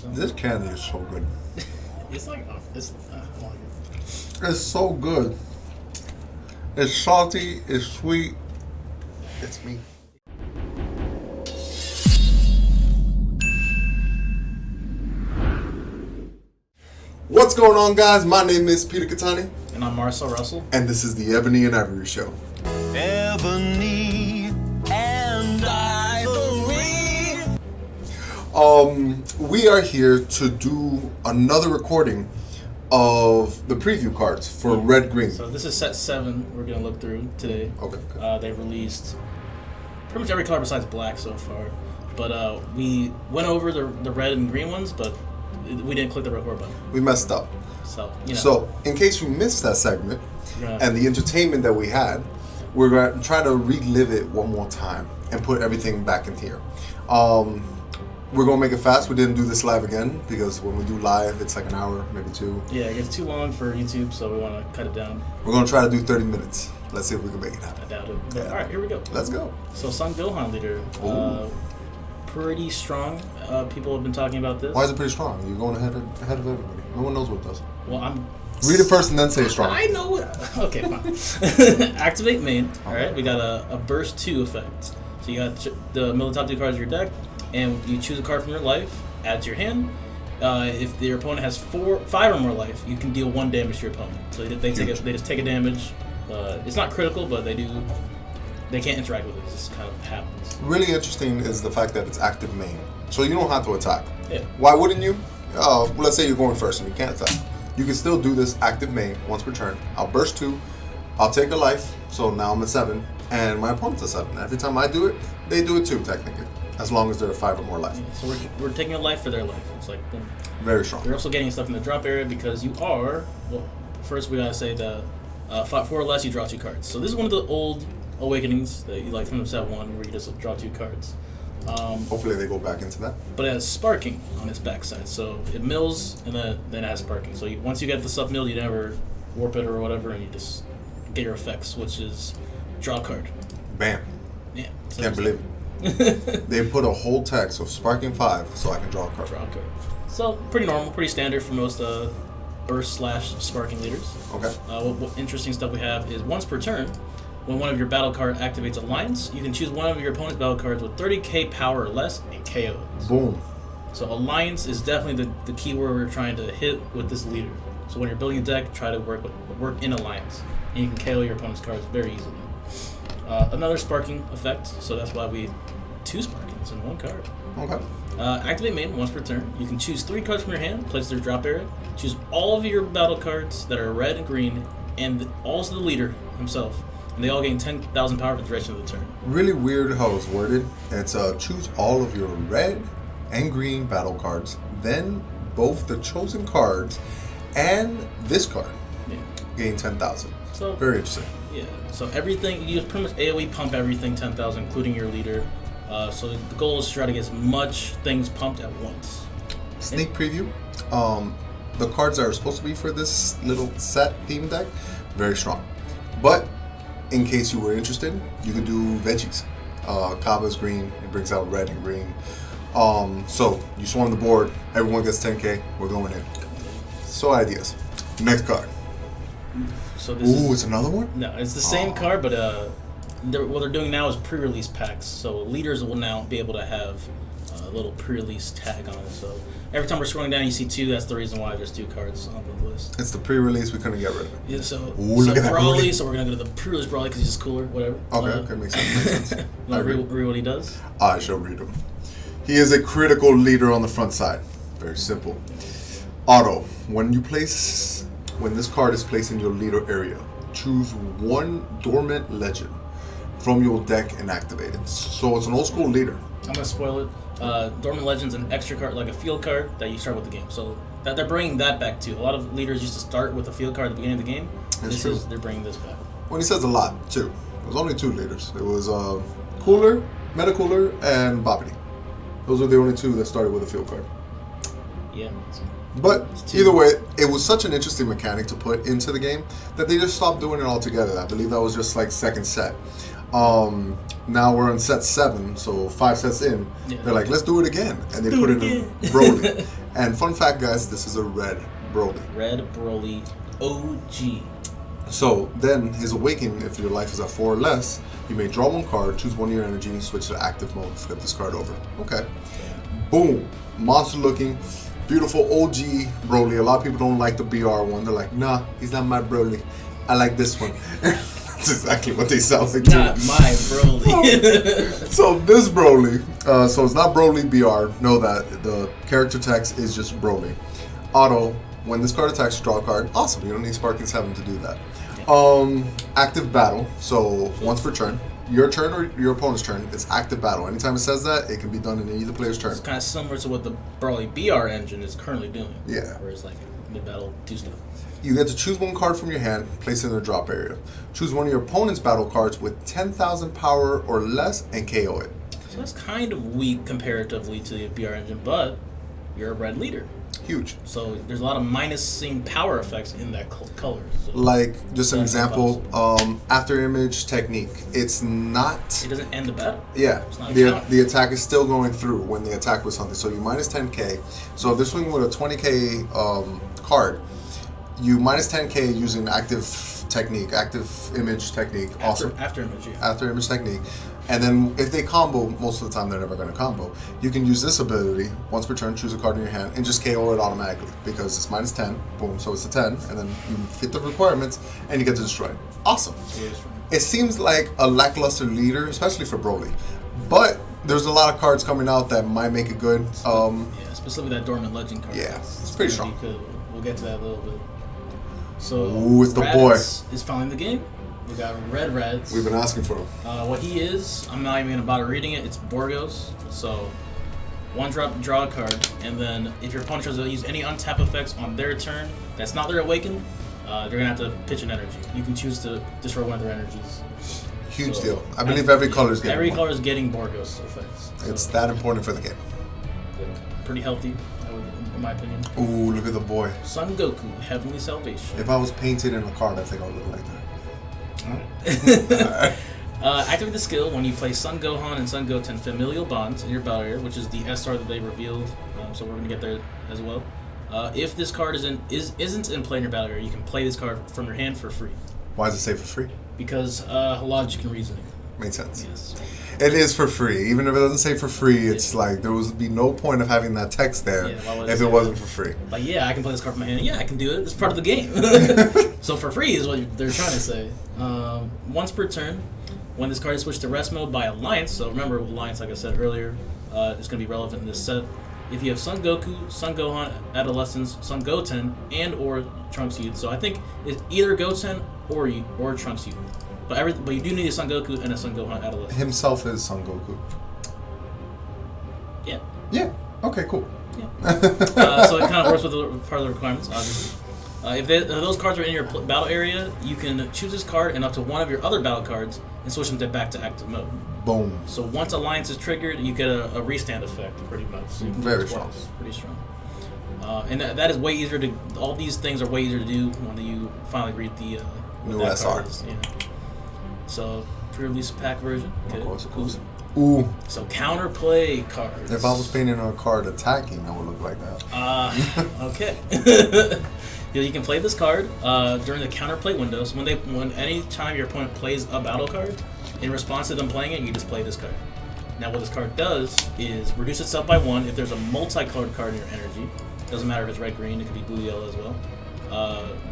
So. This candy is so good. It's like It's so good. It's salty. It's sweet. It's me. What's going on, guys? My name is Peter Katani. And I'm Marcel Russell. And this is the Ebony and Ivory Show. Ebony and Ivory. We are here to do another recording of the preview cards for Red Green. So this is set 7 we're going to look through today. Okay. They released pretty much every color besides black so far. But we went over the red and green ones, but we didn't click the record button. We messed up. So, you know. So, in case you missed that segment and the entertainment that we had, we're going to try to relive it one more time and put everything back in here. We're going to make it fast. We didn't do this live again because when we do live, it's like an hour, maybe 2. Yeah, it gets too long for YouTube, so we want to cut it down. We're going to try to do 30 minutes. Let's see if we can make it happen. I doubt it. But, all right, here we go. Let's go. So, Son Gohan leader. Pretty strong. People have been talking about this. Why is it pretty strong? You're going ahead of everybody. No one knows what it does. Well, I'm... Read it first and then say strong. I know it. Okay, fine. Activate main. All right, we got a burst 2 effect. So you got the middle of the top 2 cards of your deck, and you choose a card from your life, add to your hand. If your opponent has 5 or more life, you can deal 1 damage to your opponent. So they just take a damage. It's not critical, but they can't interact with it. It just kind of happens. Really interesting is the fact that it's active main. So you don't have to attack. Yeah. Why wouldn't you? Let's say you're going first and you can't attack. You can still do this active main once per turn. I'll burst 2. I'll take a life. So now I'm at 7. And my opponent's at 7. Every time I do it, they do it too, technically. As long as they're 5 or more life. Yeah, so we're taking a life for their life. It's like boom. Very strong. You're also getting stuff in the drop area because you are... Well, first we gotta say the 4 or less, you draw 2 cards. So this is one of the old Awakenings that you like from the set 1 where you just draw 2 cards. Hopefully they go back into that. But it has sparking on its backside, so it mills and then it has sparking. So once you get the stuff milled, you never warp it or whatever, and you just get your effects, which is draw a card. Bam. Yeah. So Can't believe it. They put a whole text of sparking 5 so I can draw a card. Draw a card. So pretty normal, pretty standard for most burst/sparking leaders. Okay. What interesting stuff we have is once per turn, when one of your battle card activates Alliance, you can choose one of your opponent's battle cards with 30k power or less and KO it. Boom. So Alliance is definitely the key word we're trying to hit with this leader. So when you're building a deck, try to work in Alliance. And you can KO your opponent's cards very easily. Another sparking effect, so that's why we 2 sparkings in 1 card. Okay. Activate main once per turn. You can choose 3 cards from your hand, place their drop area. Choose all of your battle cards that are red and green, and also the leader himself. And they all gain 10,000 power for the duration of the turn. Really weird how it's worded. It's choose all of your red and green battle cards, then both the chosen cards and this card gain 10,000. So very interesting. Yeah. So everything you pretty much AOE pump everything 10,000, including your leader. So the goal is to try to get as much things pumped at once. Sneak preview. The cards that are supposed to be for this little set theme deck, very strong. But in case you were interested, you could do veggies. Kaba's green, it brings out red and green. So you swarm the board, everyone gets 10k, we're going in. So ideas. Next card. So this it's another one? No, it's the same card, but what they're doing now is pre-release packs. So leaders will now be able to have a little pre-release tag on it. So every time we're scrolling down, you see 2. That's the reason why there's 2 cards on the list. It's the pre-release. We couldn't get rid of it. Yeah. So look at that Brawly. So we're gonna go to the pre-release Brawly because he's just cooler. Whatever. Okay. Makes sense. You want to read what he does? I shall read him. He is a critical leader on the front side. Very simple. Auto. When this card is placed in your leader area, choose 1 Dormant legend from your deck and activate it. So it's an old school leader. I'm gonna spoil it. Dormant Legend's an extra card, like a field card that you start with the game. So that they're bringing that back too. A lot of leaders used to start with a field card at the beginning of the game. They're bringing this back. When he says a lot too, it was only 2 leaders. It was Cooler, Meta Cooler, and Boppity. Those are the only 2 that started with a field card. Yeah. But either way, it was such an interesting mechanic to put into the game that they just stopped doing it altogether. I believe that was just like second set. Now we're on set 7, so 5 sets in. Yeah. They're like, let's do it again, and they put it in Broly, And fun fact, guys, this is a red Broly. Red Broly OG. So then his awakening, if your life is at 4 or less, you may draw 1 card, choose 1 of your energy, switch to active mode, flip this card over. Okay. Boom. Monster looking, beautiful OG Broly. A lot of people don't like the BR one. They're like, nah, he's not my Broly. I like this one. That's exactly what they sound like. Not my Broly. So this Broly, so it's not Broly BR. Know that the character text is just Broly. Auto. When this card attacks, draw a card. Awesome. You don't need Sparking 7 to do that. Active battle. So once per turn, your turn or your opponent's turn, it's active battle. Anytime it says that, it can be done in either player's turn. It's kind of similar to what the Broly BR engine is currently doing. Yeah. Where it's like mid-battle, do stuff. You get to choose 1 card from your hand, place it in the drop area. Choose 1 of your opponent's battle cards with 10,000 power or less, and KO it. So that's kind of weak comparatively to the BR engine, but you're a red leader. Huge. So there's a lot of minusing power effects in that color. So Like, just an example, after image technique. It's not... It doesn't end the battle. Yeah, It's not a counter. the attack is still going through when the attack was something. So you minus 10k. So if they're swinging with a 20k card, you minus 10k using active technique, active image technique. After image, yeah. After image technique. And then if they combo, most of the time they're never going to combo, you can use this ability, once per turn, choose a card in your hand, and just KO it automatically, because it's minus 10, boom, so it's a 10, and then you fit the requirements, and you get to destroy it. Awesome. It seems like a lackluster leader, especially for Broly, but there's a lot of cards coming out that might make it good. Yeah, specifically that Dormant Legend card. Yeah, it's pretty strong. We'll get to that a little bit. So, Ooh, it's the Raditz is following the game. We got Red Reds. We've been asking for him. What he is, I'm not even going to bother reading it. It's Borgos. So, 1 drop, draw a card, and then if your opponent tries to use any untap effects on their turn that's not their awaken, they're going to have to pitch an energy. You can choose to destroy one of their energies. Huge deal. I believe every color is getting Every one. color is getting Borgos effects. So It's that important for the game. pretty healthy, in my opinion. Ooh, look at the boy. Son Goku, Heavenly Salvation. If I was painted in a card, I think I would look like that. Activate the skill when you play Son Gohan and Son Goten familial bonds in your battle area, which is the SR that they revealed. So we're gonna get there as well. If this card isn't in play in your battle area, you can play this card from your hand for free. Why does it say for free? Because logic and reasoning. Makes sense. Yes. It is for free. Even if it doesn't say for free, it's like there would be no point of having that text there if it wasn't for free. Like, yeah, I can play this card from my hand. Yeah, I can do it. It's part of the game. So for free is what they're trying to say. Once per turn, when this card is switched to rest mode by Alliance, so remember Alliance, like I said earlier, is going to be relevant in this set. If you have Son Goku, Son Gohan, Adolescence, Son Goten, and or Trunks Youth, so I think it's either Goten or Trunks Youth. But you do need a Son Goku and a Son Gohan Adolescence. Himself is Son Goku. Yeah. Yeah. Okay, cool. Yeah. So it kind of works with part of the requirements, obviously. If those cards are in your battle area, you can choose this card and up to 1 of your other battle cards and switch them back to active mode. Boom. So once Alliance is triggered, you get a restand effect, pretty much. So Very strong. Pretty strong. And that is way easier to... All these things are way easier to do when you finally read the... New SR. So, pre-release pack version. Of course. Ooh. So, counterplay cards. If I was painting on a card attacking, I would look like that. Okay. You can play this card during the counterplay window. So when any time your opponent plays a battle card, in response to them playing it, you just play this card. Now what this card does is reduce itself by 1 if there's a multicolored card in your energy. Doesn't matter if it's red, green, it could be blue, yellow as well.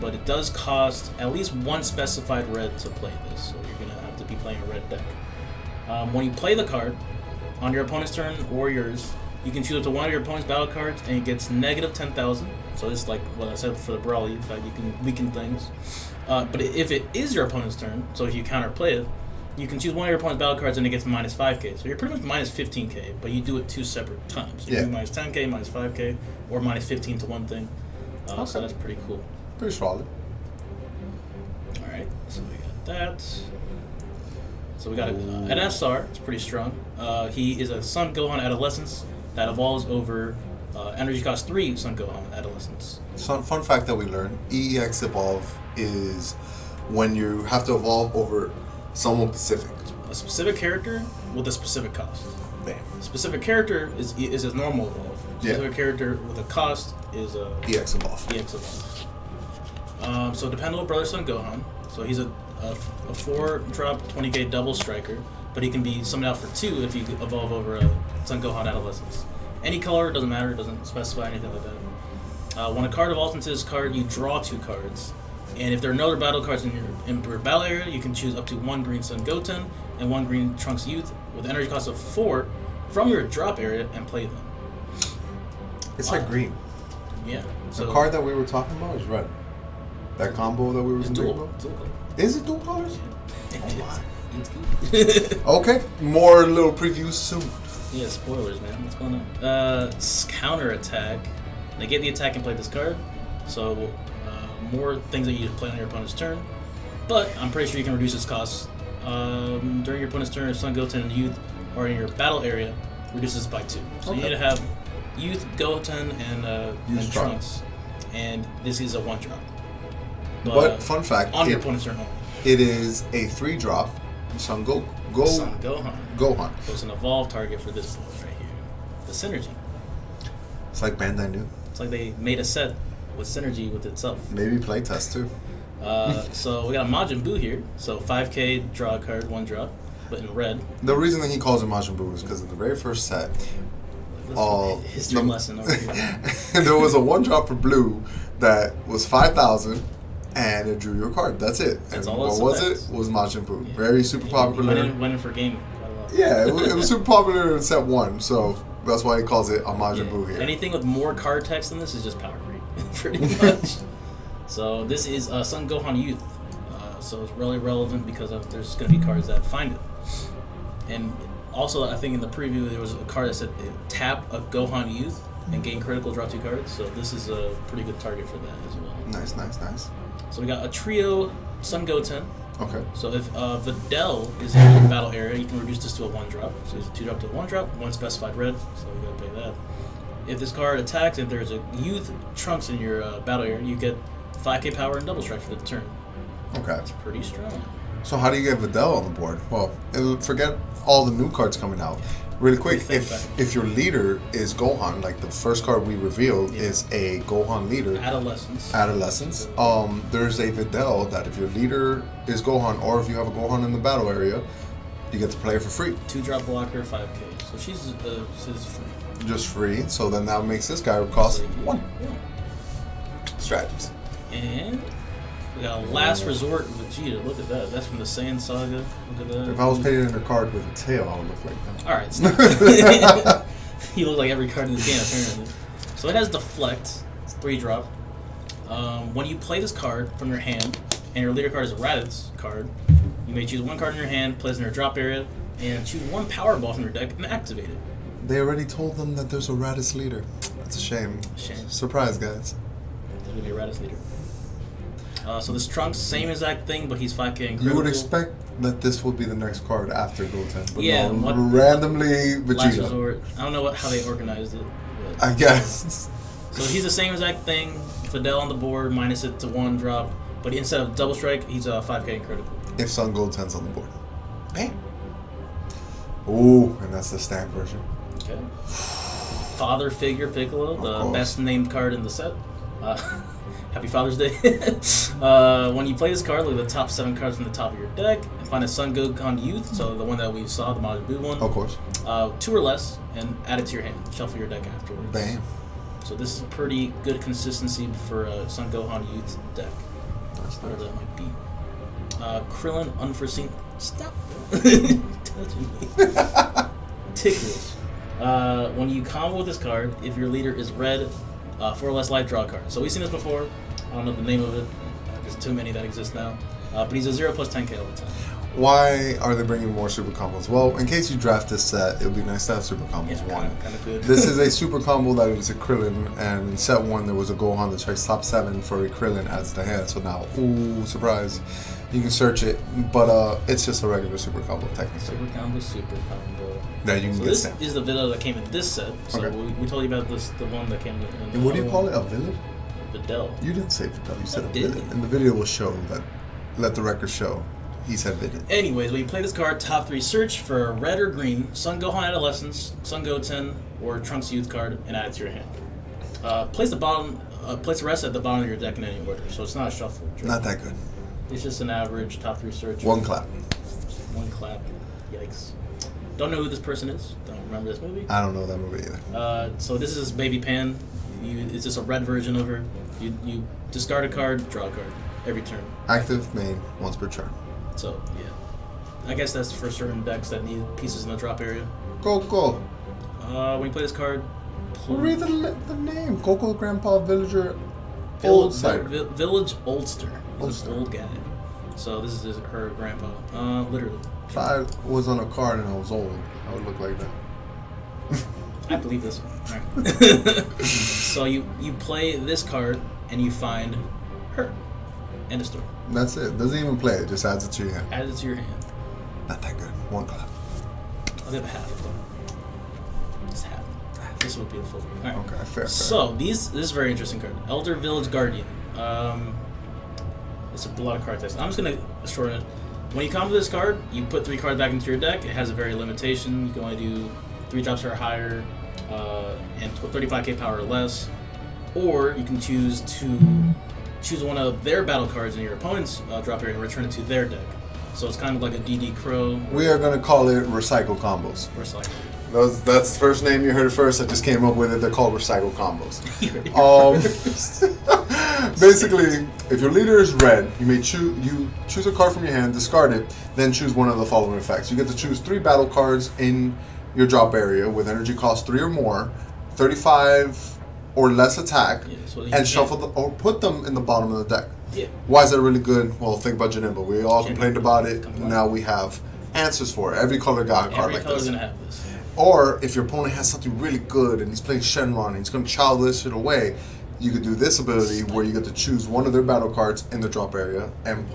But it does cost at least 1 specified red to play this, so you're gonna have to be playing a red deck. When you play the card on your opponent's turn or yours, you can choose up to 1 of your opponent's battle cards, and it gets negative 10,000. So it's like what I said for the Brawly. In fact, you can weaken things. But if it is your opponent's turn, so if you counterplay it, you can choose 1 of your opponent's battle cards, and it gets minus 5k. So you're pretty much minus 15k, but you do it 2 separate times. You do minus 10k, minus 5k, or minus 15 to one thing. So that's pretty cool. Pretty solid. All right, so we got that. So we got an SR. It's pretty strong. He is a Son Gohan Adolescence that evolves over energy cost 3 Son Gohan Adolescence. So, fun fact that we learned: EEX evolve is when you have to evolve over someone specific. A specific character with a specific cost. Bam. Specific character is his normal evolve. Yeah. The character with a cost is a EX evolve. EX evolve. So dependable brother Son Gohan. So he's a 4-drop 20k double striker, but he can be summoned out for 2 if you evolve over a Son Gohan Adolescence. Any color, doesn't matter, it doesn't specify anything like that. When a card evolves into this card, you draw 2 cards. And if there are no other battle cards in your battle area, you can choose up to 1 green Son Goten and 1 green Trunks Youth with energy cost of 4 from your drop area and play them. It's like green. Yeah. The card that we were talking about is red. That combo that we were talking dual about? color. Is it dual colors? Yeah. Oh my. It's good. Okay, more little previews soon. Yeah, spoilers, man. What's going on? Counter attack. Negate the attack and play this card. So, more things that you play on your opponent's turn. But I'm pretty sure you can reduce its cost during your opponent's turn. If Son Goten and Youth are in your battle area, reduces by 2. So you need to have Youth, Goten, and Trunks. And this is a 1-drop. But fun fact, on your opponent's turn only. It is a 3-drop Son Son Gohan. Gohan. So it's an evolved target for this boy right here. The synergy. It's like Bandai New. It's like they made a set with synergy with itself. Maybe playtest too. So we got a Majin Buu here. So 5k, draw a card, 1 drop, but in red. The reason that he calls it Majin Buu is because in the very first set, History lesson over here. there was a 1-drop for blue that was 5,000, and it drew your card. That's it. That's and all what was it? Was Majin Buu. Yeah. Very super popular. Went in for gaming quite a lot. Yeah, it was super popular in set 1, so that's why he calls it a Majin Buu here. Anything with more card text than this is just power creep, pretty much. So this is Son Gohan Youth. So it's really relevant because there's going to be cards that find it. And also, I think in the preview there was a card that said tap a Gohan Youth and gain critical, draw 2 cards. So this is a pretty good target for that as well. Nice. So we got a trio Son Goten. Okay. So if Videl is in your battle area, you can reduce this to a 1-drop. So it's a 2-drop to a 1-drop, 1 specified red, so you gotta pay that. If this card attacks, if there's a Youth Trunks in your battle area, you get 5k power and double strike for the turn. Okay. That's pretty strong. So how do you get Videl on the board? Well, forget all the new cards coming out. Really quick, if your leader is Gohan, like the first card we revealed is a Gohan leader. Adolescence. There's a Videl that if your leader is Gohan, or if you have a Gohan in the battle area, you get to play her for free. 2-drop blocker, 5k. So she's free. Just free. So then that makes this guy cost 1. Yeah. Strategies. And we got a Last Resort Vegeta. Look at that. That's from the Saiyan saga. Look at that. If I was painted in a card with a tail, I would look like that. Alright, stop. You look like every card in this game, apparently. So it has Deflect. It's 3-drop. When you play this card from your hand, and your leader card is a Raditz card, you may choose 1 card in your hand, place it in your drop area, and choose 1 Power Ball from your deck and activate it. They already told them that there's a Raditz leader. That's a shame. Surprise, guys. There's going to be a Raditz leader. So this Trunks, same exact thing, but he's 5k incredible. You would expect that this would be the next card after Goten, but no, what, randomly Vegeta. Last Resort. I don't know how they organized it. But. I guess. So he's the same exact thing. Fidel on the board, minus it to 1 drop, but instead of double strike, he's 5k critical. If Son Goten's on the board. Bam. Ooh, and that's the stamp version. Okay. Father Figure Piccolo, the best named card in the set. Happy Father's Day. When you play this card, look at the top 7 cards from the top of your deck and find a Son Gohan Youth, so the one that we saw, the Majin Buu one. Of course. 2 or less, and add it to your hand. Shuffle your deck afterwards. Bam. So this is pretty good consistency for a Son Gohan Youth deck. Whatever that might be. Krillin Unforeseen. Stop touching me. Ticklish. When you combo with this card, if your leader is red, 4 or less life, draw a card. So we've seen this before. I don't know the name of it. There's too many that exist now. But he's a 0 plus 10k all the time. Why are they bringing more super combos? Well, in case you draft this set, it would be nice to have super combos. Yeah, kind of good. This is a super combo that is a Krillin, and in set 1 there was a Gohan that checks top 7 for a Krillin as the hand. So now, ooh, surprise. You can search it, but it's just a regular super combo technically. Super combo. That you can get this stamped. is the video that came in this set. So Okay. we told you about this, the one that came in. And what do you call it? A villain? Videl. You didn't say Videl. You said I a did. villain. And the video will show that. Let the record show. He said villain. Anyways, when you play this card, top 3 search for red or green, Son Gohan Adolescence, Son Goten, or Trunks Youth card and add it to your hand. Place the rest at the bottom of your deck in any order, so it's not a shuffle. Not that good. It's just an average top 3 search. One clap. One clap. Yikes. Don't know who this person is. Don't remember this movie. I don't know that movie either. So this is Baby Pan. It's just a red version of her. You discard a card, draw a card every turn. Active main, once per turn. So yeah, I guess that's for certain decks that need pieces in the drop area. Go. When you play this card, Read the name. Coco Grandpa Villager Village Oldster. He's Oldster. an old guy. So this is her grandpa. Literally. If I was on a card and I was old, I would look like that. I believe this one. Alright. So you play this card and you find her. End of story. That's it. Doesn't even play it. Just adds it to your hand. Add it to your hand. Not that good. One clap. I'll give it half. Just half. This would be the full. Alright. Okay, fair. So this is a very interesting card. Elder Village Guardian. It's a lot of card text. I'm just gonna shorten it. When you combo this card, you put 3 cards back into your deck. It has a very limitation. You can only do 3 drops or higher, and 35k power or less. Or you can choose one of their battle cards in your opponent's drop area and return it to their deck. So it's kind of like a DD Crow. We are gonna call it recycle combos. Recycle. That's the first name you heard it first. I just came up with it. They're called recycle combos. Basically, if your leader is red, you choose a card from your hand, discard it, then choose one of the following effects. You get to choose 3 battle cards in your drop area with energy cost 3 or more, 35 or less attack, and shuffle or put them in the bottom of the deck. Yeah. Why is that really good? Well, think about Janemba. We all complained about it. Now we have answers for it. Every color got a card like this. Every color's gonna have this. Or if your opponent has something really good and he's playing Shenron and he's going to childish it away, you could do this ability where you get to choose one of their battle cards in the drop area and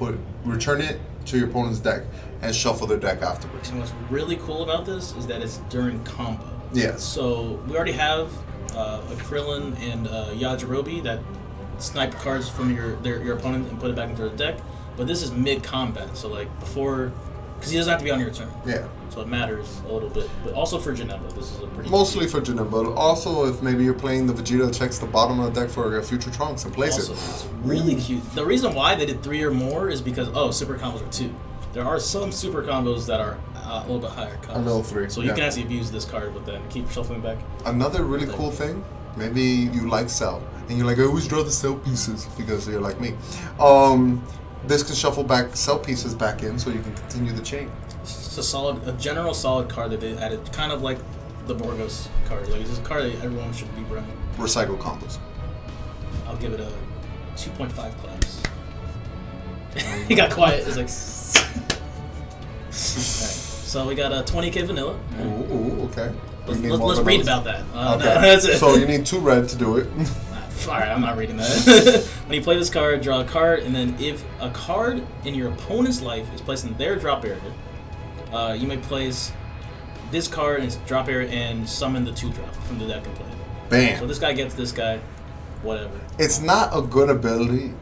return it to your opponent's deck and shuffle their deck afterwards. And what's really cool about this is that it's during combo. Yes. So we already have a Krillin and Yajirobe that snipe cards from your opponent and put it back into the deck. But this is mid-combat, so like before, because he doesn't have to be on your turn. Yeah. So it matters a little bit. But also for Janemba, this is a pretty... Mostly for Janemba, but also if maybe you're playing the Vegeta that checks the bottom of the deck for a future Trunks and plays also, it. It's really cute. The reason why they did 3 or more is because, super combos are 2. There are some super combos that are a little bit higher cost. A level 3. So you can actually abuse this card with that and keep shuffling back. Another really cool thing, maybe you like Cell, and you're like, I always draw the Cell pieces because you're like me. This can shuffle back Cell pieces back in so you can continue the chain. It's a general solid card that they added, kind of like the Borgos card. Like it's a card that everyone should be running. Recycle combos. I'll give it a 2.5 claps. He got quiet. It's like. Alright, so we got a 20k vanilla. Right. Ooh, okay. Let's read about that. Okay. That's it. So you need 2 red to do it. Alright, I'm not reading that. When you play this card, draw a card, and then if a card in your opponent's life is placed in their drop area, you may place this card in its drop area and summon the 2-drop from the deck and play it. Bam. So this guy gets this guy, whatever. It's not a good ability,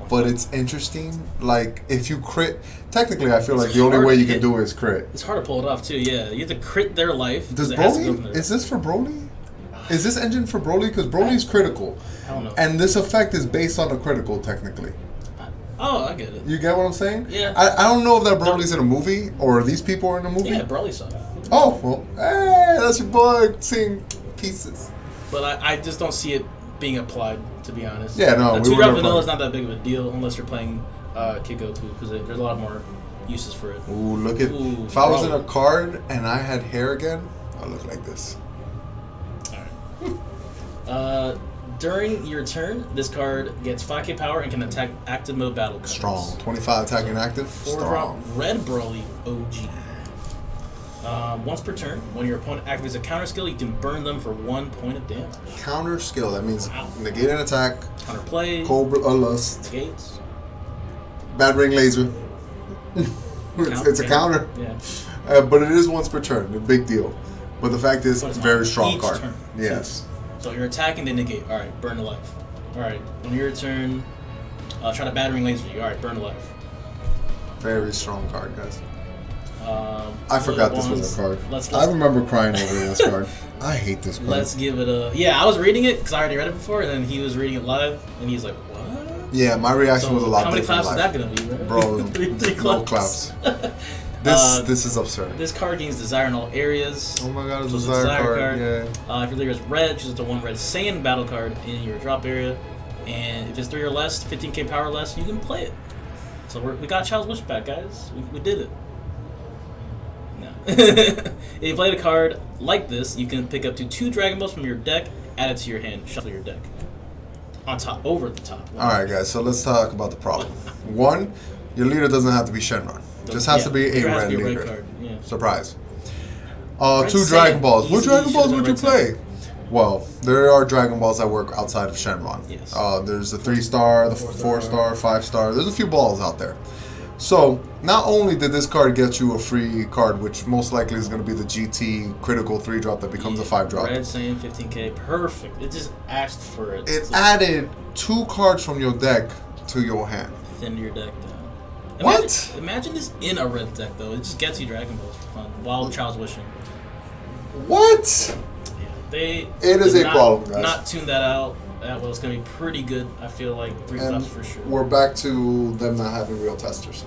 but it's interesting. Like, if you crit... Technically, I feel like the only way you can do it is crit. It's hard to pull it off, too, yeah. You have to crit their life. Does Broly... Is this for Broly? Is this engine for Broly? Because Broly's critical. I don't know. And this effect is based on a critical, technically. Oh, I get it. You get what I'm saying? Yeah. I don't know if that Broly's in a movie or these people are in a movie. Yeah, Broly saw it. Oh, well, hey, that's your boy seeing pieces. But I just don't see it being applied, to be honest. Yeah, no, the we 2-drop were vanilla is not that big of a deal unless you're playing Kid Goku, because there's a lot more uses for it. Ooh, look at... Ooh, if I was in a card and I had hair again, I'd look like this. Alright. During your turn, this card gets 5k power and can attack active mode battle cards. Strong. 25 attacking active. 4-drop Strong. red Broly OG. Once per turn, when your opponent activates a counter skill, you can burn them for 1 point of damage. Counter skill. That means negate an attack. Counter play. Cobra Lust. Gates. Bad ring laser. it's a counter. Yeah. But it is once per turn. A big deal. But the fact is, it's a very strong card. Turn. Yes. So you're attacking, they negate. Alright, burn a life. Alright, on your turn, try to battering laser you. Alright, burn a life. Very strong card, guys. I I forgot this was a card. I remember crying over this card. I hate this card. Let's give it a... Yeah, I was reading it because I already read it before, and then he was reading it live, and he's like, what? Yeah, my reaction was a lot different. How many claps is that going to be, bro? Bro, no claps. This is absurd. This card gains Desire in all areas. Oh my god, it's a So Desire card. Yeah. If your leader is red, choose the 1 red Saiyan battle card in your drop area. And if it's 3 or less, 15k power or less, you can play it. So we got Child's Wish back, guys. We did it. No. If you played a card like this, you can pick up to 2 Dragon Balls from your deck, add it to your hand, shuffle your deck. On top, over the top. Alright, guys, so let's talk about the problem. 1, your leader doesn't have to be Shenron. Just has to be a red leader. Card. Yeah. Surprise. Red 2 Dragon Saiyan. Balls. What Easy, Dragon Balls should've would you been play? Red Well, there are Dragon Balls that work outside of Shenron. Yes. There's the 3-star, the 4-star, 5-star. There's a few balls out there. So, not only did this card get you a free card, which most likely is going to be the GT critical 3-drop that becomes a 5-drop. Red Saiyan 15k, perfect. It just asked for it. It added 2 cards from your deck to your hand. Thin your deck down. What? Imagine this in a red deck, though. It just gets you Dragon Balls for fun while Child's Wishing. What? Yeah, It is a problem, guys. Not tune that out that well. It's going to be pretty good. I feel like 3 claps for sure. We're back to them not having real testers.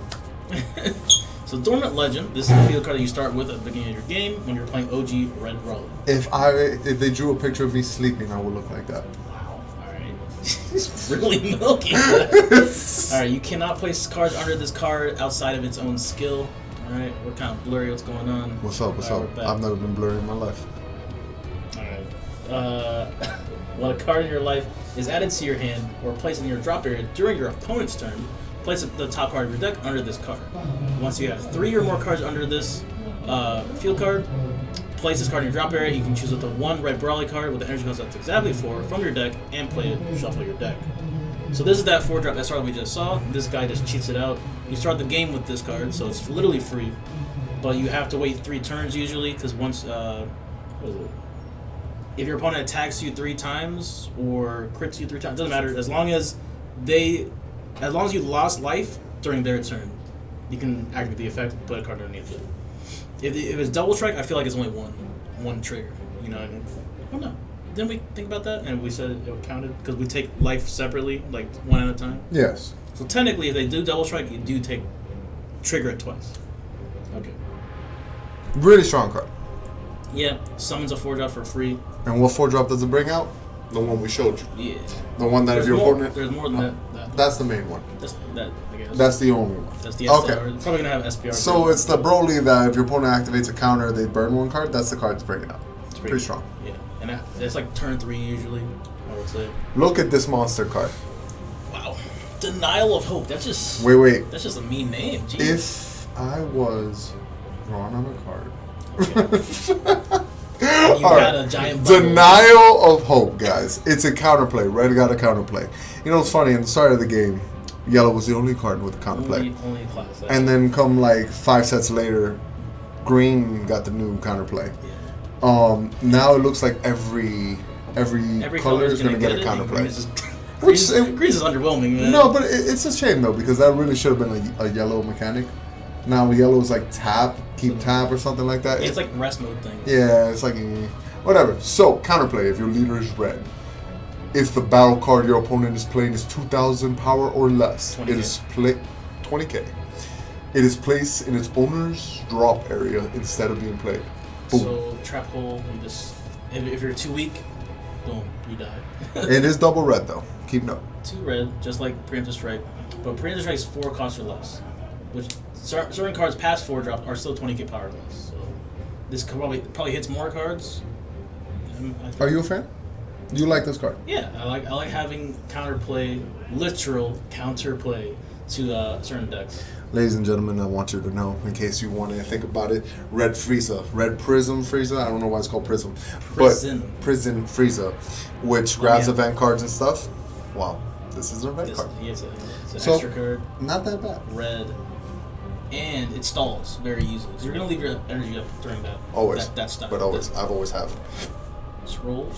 So Dormant Legend, this is a field card that you start with at the beginning of your game when you're playing OG Red Brawler. If they drew a picture of me sleeping, I would look like that. Wow, alright. It's really milking that. Alright, you cannot place cards under this card outside of its own skill. Alright, we're kind of blurry what's going on. What's up? I've never been blurry in my life. Alright. When a card in your life is added to your hand or placed in your drop area during your opponent's turn, place the top card of your deck under this card. Once you have 3 or more cards under this field card, place this card in your drop area. You can choose up to 1 red Brawly card with the energy cost up to exactly 4 from your deck and play it, shuffle your deck. So this is that 4-drop SR we just saw. This guy just cheats it out. You start the game with this card, so it's literally free. But you have to wait 3 turns usually, because once, what is it? If your opponent attacks you 3 times or crits you 3 times, doesn't matter. As long as you lost life during their turn, you can activate the effect, put a card underneath it. If it's double strike, I feel like it's only one trigger. You know what I mean? Oh no. Didn't we think about that? And we said it counted because we take life separately, like 1 at a time. Yes. So technically, if they do double strike, you do trigger it twice. Okay. Really strong card. Yeah, summons a 4-drop for free. And what 4-drop does it bring out? The one we showed you. Yeah. The one that if your opponent. There's more than that. That's the main one. I guess. That's the only one. That's the SPR. Okay. It's probably gonna have SPR. So it's the Broly that if your opponent activates a counter, they burn 1 card. That's the card to bring it out. It's pretty strong. Yeah, and it's like turn 3 usually, I would say. Look at this monster card. Wow. Denial of Hope. That's just. Wait. That's just a mean name. Jeez. If I was drawn on a card. Okay. You got a giant bubble. Denial of Hope, guys. It's a counterplay. Red got a counterplay. You know what's funny? In the start of the game, yellow was the only card with a counterplay. Only class. And then come like 5 sets later, green got the new counterplay. Yeah. Now it looks like every color is gonna get a counterplay. Green is underwhelming, man. No, but it's a shame though because that really should have been a yellow mechanic. Now yellow is like keep tap or something like that. It's like rest mode thing. Yeah, it's like whatever. So counterplay if your leader is red. If the battle card your opponent is playing is 2,000 power or less, 20K. it is 20k. It is placed in its owner's drop area instead of being played. Boom. So trap hole, you just if you're too weak, boom, you die. It is double red though. Keep note. 2 red, just like Preemptive Strike, but Preemptive Strike is 4 costs or less, which certain cards past 4-drop are still 20k power less. So this probably hits more cards. Are you a fan? Do you like this card? Yeah, I like having counterplay, literal counterplay to certain decks. Ladies and gentlemen, I want you to know, in case you want to think about it, Red Frieza, Red Prism Frieza, I don't know why it's called Prism, Prison. but Prison Frieza, which grabs event cards and stuff. Wow, this is an event card. It's an So, extra card. Not that bad. Red. And it stalls very easily. So you're going to leave your energy up during that. Always. That stuff. But always. I've always have. Scroll.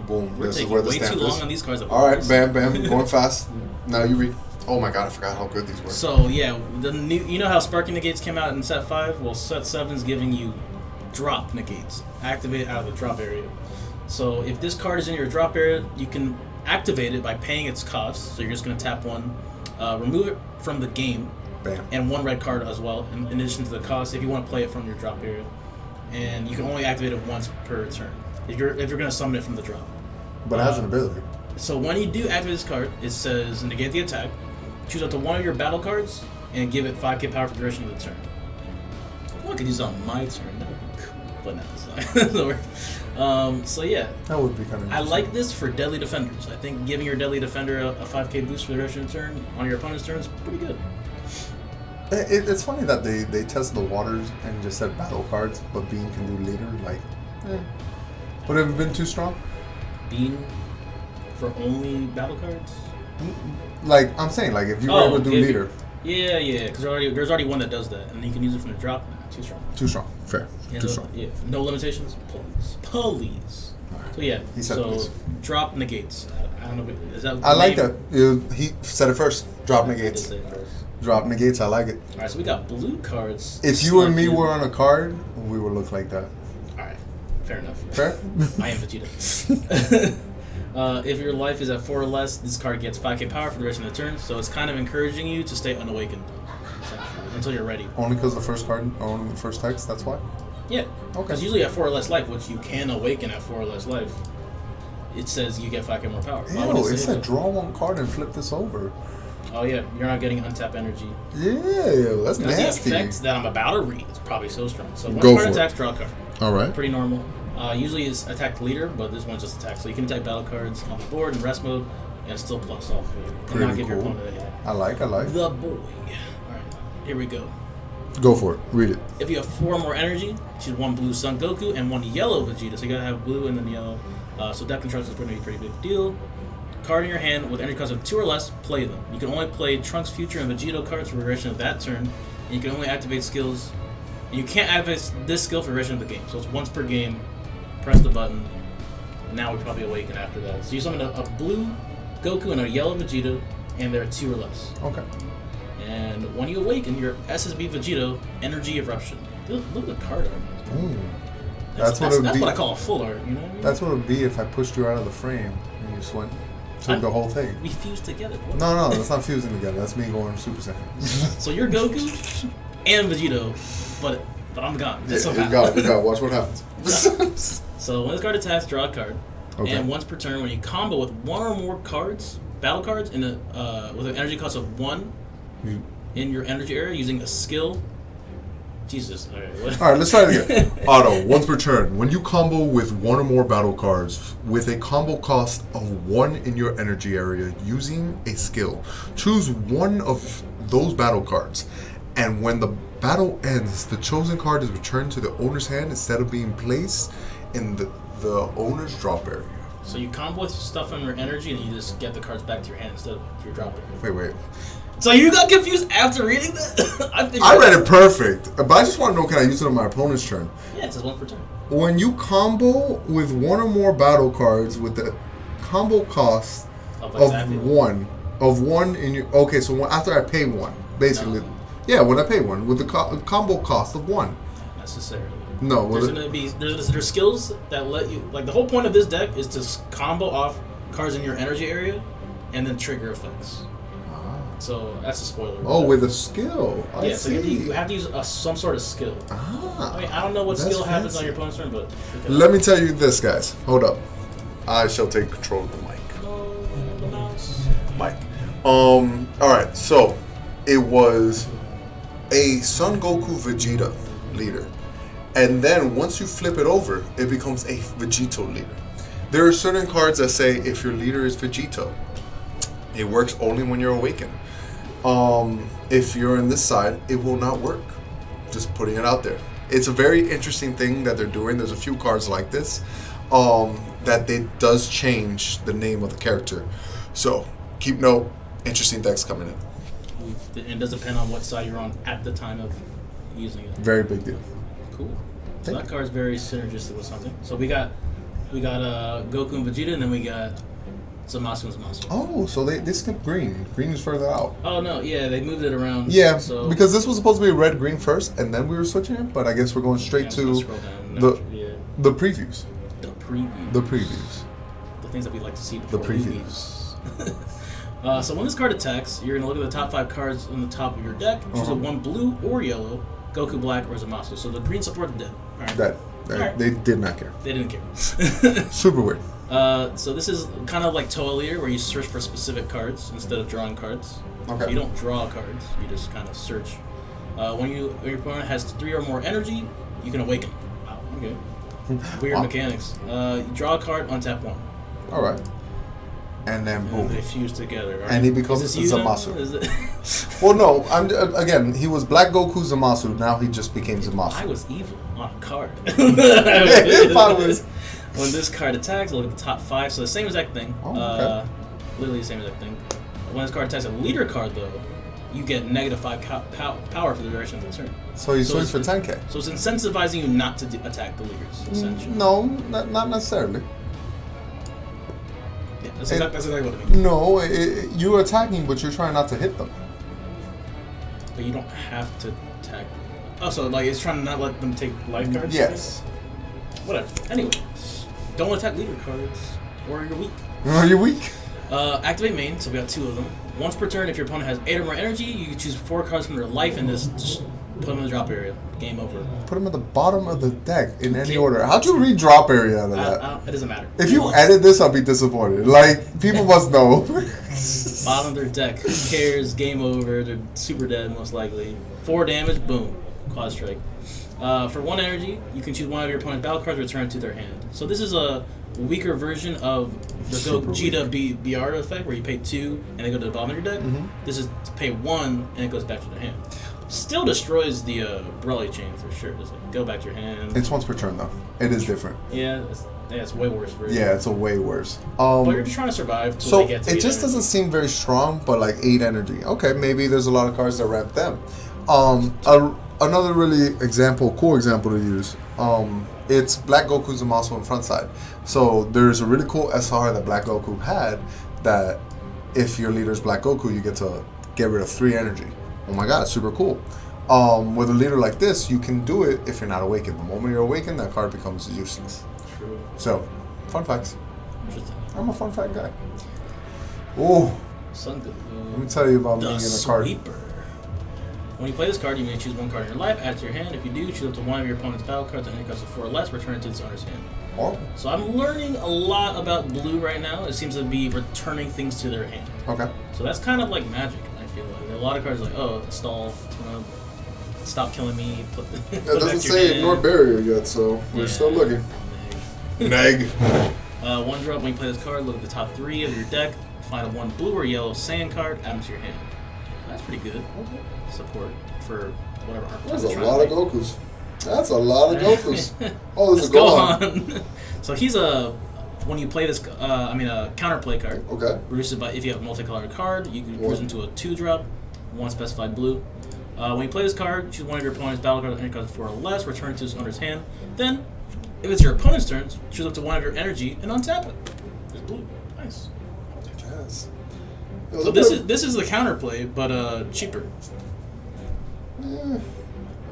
Boom. We're This is taking where the way stamp too long is. on these cards. Alright, bam. Going fast. Now you read. Oh my god, I forgot how good these were. So, yeah, you know how Sparking Negates came out in set 5? Well, set 7's giving you drop negates. Activate out of the drop area. So if this card is in your drop area, you can activate it by paying its cost. So you're just going to tap one, remove it from the game, Bam. and one red card as well, in addition to the cost if you want to play it from your drop area. And you can only activate it once per turn if you're going to summon it from the drop. But it has an ability. So when you do activate this card, it says negate the attack, choose up to one of your battle cards, and give it 5k power for the duration of the turn. I could use it on my turn, that would be cool. But no, it's not. Doesn't work. So yeah. That would be kind of I like this for deadly defenders. I think giving your deadly defender a 5k boost for the duration of the turn on your opponent's turn is pretty good. It's funny that they tested the waters and just said battle cards, but Bean can do leader. Like, would it have been too strong? Bean for only battle cards? Like, I'm saying, like, if you were able to do leader. Yeah, because there's already one that does that, and you can use it from the drop. Nah, too strong. Too strong. Fair. Too strong. Yeah. No limitations? Please. Right. So yeah, He said please. Drop negates. I don't know. Is that I like that. He said it first. Drop I did negates. say it first. Drop negates. I like it. Alright, so we got blue cards. If you and me were on a card, we would look like that. Alright, fair enough. Fair? I am Vegeta. If your life is at 4 or less, this card gets 5k power for the rest of the turn, so it's kind of encouraging you to stay unawakened until you're ready. Only because the first card, only the first text, that's why? Yeah. Okay. Because usually at 4 or less life, which you can awaken at 4 or less life, it says you get 5k more power. Why would Ew, it say said that? draw one card and flip this over. Oh yeah, you're not getting untapped energy. Yeah, that's Because nasty. the effect that I'm about to read is probably so strong. So one Go card for it. attacks, draw a card. Alright. Pretty normal. Usually it's attack leader, but this one's just attack. So you can attack battle cards on the board in rest mode and still plus off of you. And Pretty not give your cool. opponent a hit. I like. The boy. Alright, here we go. Go for it. Read it. If you have 4 more energy, choose 1 blue Son Goku and 1 yellow Vegeta. So you gotta have blue and then yellow. So deck construction is going to be a pretty big deal. Card in your hand with energy cost of 2 or less, play them. You can only play Trunks Future and Vegito cards for the duration of that turn. And you can only activate skills. And you can't activate this skill for the duration of the game. So it's once per game. Press the button. Now we probably awaken after that. So you summon a blue Goku and a yellow Vegeta, and they're 2 or less. Okay. And when you awaken, your SSB Vegito Energy Eruption. Look at the card art. Ooh. That's what I call a full art. You know what I mean? That's what it would be if I pushed you out of the frame and you just went took the whole thing. We fused together. What? No, that's not fusing together. That's me going Super Saiyan. So you're Goku and Vegito, but I'm gone. Yeah, you got it. Watch what happens. So when this card attacks, draw a card. Okay. And once per turn, when you combo with 1 or more cards, battle cards, with an energy cost of 1 in your energy area using a skill. Jesus. Alright, let's try it again. Otto, once per turn. When you combo with 1 or more battle cards with a combo cost of 1 in your energy area using a skill, choose 1 of those battle cards. And when the battle ends, the chosen card is returned to the owner's hand instead of being placed in the owner's drop area. So you combo with stuff from your energy and you just get the cards back to your hand instead of your drop area. Wait. So you got confused after reading that? I read it perfect, but I just want to know, can I use it on my opponent's turn? Yeah, it says 1 per turn. When you combo with 1 or more battle cards with the combo cost of 1 in your... Okay, so after I pay 1, basically. No. Yeah, when I pay 1, with the combo cost of 1. Not necessarily. No. There's skills that let you... Like, the whole point of this deck is to combo off cards in your energy area and then trigger effects. So that's a spoiler. Oh, with a skill. I so see. you have to use some sort of skill. I mean, I don't know what skill happens on your opponent's turn, but... Let me tell you this, guys. Hold up. I shall take control of the mic. The mouse. Mic. Alright, so it was a Son Goku Vegeta leader. And then once you flip it over, it becomes a Vegito leader. There are certain cards that say if your leader is Vegito, it works only when you're awakened. If you're on this side, it will not work. Just putting it out there. It's a very interesting thing that they're doing. There's a few cards like this that it does change the name of the character. So keep note. Interesting decks coming in. It does depend on what side you're on at the time of using it. Very big deal. Cool. So that card's very synergistic with something. So we got Goku and Vegeta, and then we got Zamasu and Zamasu. Oh, so they skipped green. Green is further out. Oh no, yeah, they moved it around. Yeah, so because this was supposed to be red-green first, and then we were switching it. But I guess we're going straight to. The previews. The previews. The previews. The things that we like to see before The previews. So when this card attacks, you're going to look at the top 5 cards on the top of your deck, choose a 1 blue or yellow, Goku Black or Zamasu. So the green support the dead. All right. Dead. Alright. They did not care. They didn't care. Super weird. So this is kind of like Toelier, where you search for specific cards instead of drawing cards. Okay. So you don't draw cards, you just kind of search. When your opponent has 3 or more energy, you can awaken. Wow, okay. Weird mechanics. You draw a card, untap 1. Alright. And then boom. And they fuse together. Right? And he becomes Zamasu. Well, no, again, he was Black Goku Zamasu, now he just became Zamasu. I was evil on a card. If I was. When this card attacks, look at the top 5. So the same exact thing. Oh, okay. Literally the same exact thing. When this card attacks a leader card, though, you get -5 power for the duration of the turn. So he swings for 10k. So it's incentivizing you not to attack the leaders, essentially. No, not necessarily. Yeah, that's exactly what it means. No, you're attacking, but you're trying not to hit them. But you don't have to attack. Oh, so like it's trying to not let them take life cards? Yes. Whatever. Anyway, don't attack leader cards, or you're weak. Are you weak? Activate main, so we got 2 of them. Once per turn, if your opponent has 8 or more energy, you can choose 4 cards from their life and just put them in the drop area. Game over. Put them at the bottom of the deck in any order. How'd you read drop area out of that? It doesn't matter. If you edit this, I'll be disappointed. Like, people must know. Bottom of their deck. Who cares? Game over. They're super dead, most likely. 4 damage, boom. Quad strike. For 1 energy, you can choose one of your opponent's battle cards, return it to their hand. So this is a weaker version of the Gogeta BR effect, where you pay 2 and they go to the bottom of your deck. This is to pay 1 and it goes back to their hand. Still destroys the Broly chain for sure. Just like go back to your hand. It's once per turn though. It is different. Yeah, it's way worse version. Yeah, it's a way worse. But you're just trying to survive. So it just doesn't seem very strong, but like 8 energy. Okay, maybe there's a lot of cards that ramp them. Another really cool example to use. It's Black Goku Zamasu on front side. So there's a really cool SR that Black Goku had that if your leader is Black Goku, you get to get rid of 3 energy. Oh my god, super cool. With a leader like this, you can do it if you're not awakened. The moment you're awakened, that card becomes useless. True. So, fun facts. Interesting. I'm a fun fact guy. Oh, let me tell you about me and a card. Sweeper. When you play this card, you may choose 1 card in your life, add it to your hand. If you do, choose up to 1 of your opponent's battle cards and any cards of 4 or less, return it to its owner's hand. Oh. So I'm learning a lot about blue right now. It seems to be returning things to their hand. Okay. So that's kind of like magic, I feel like. A lot of cards are like, oh, stall, stop killing me. It doesn't say ignore barrier yet, so we're still looking. Neg. 1 drop, when you play this card, look at the top 3 of your deck, find a 1 blue or yellow Saiyan card, add them to your hand. That's pretty good. Support for whatever archetype. That's a lot of Gokus. That's a lot of Gokus. Oh, there's a Gohan. So he's when you play this, a counterplay card. Okay. Reduces by if you have a multicolored card, you can use into a 2-drop, 1 specified blue. When you play this card, choose 1 of your opponent's battle cards, any cards 4 or less, return it to its owner's hand. Then, if it's your opponent's turn, choose up to 1 of your energy and untap it. It's blue. Nice. Yes. So this is the counterplay, but cheaper. Yeah.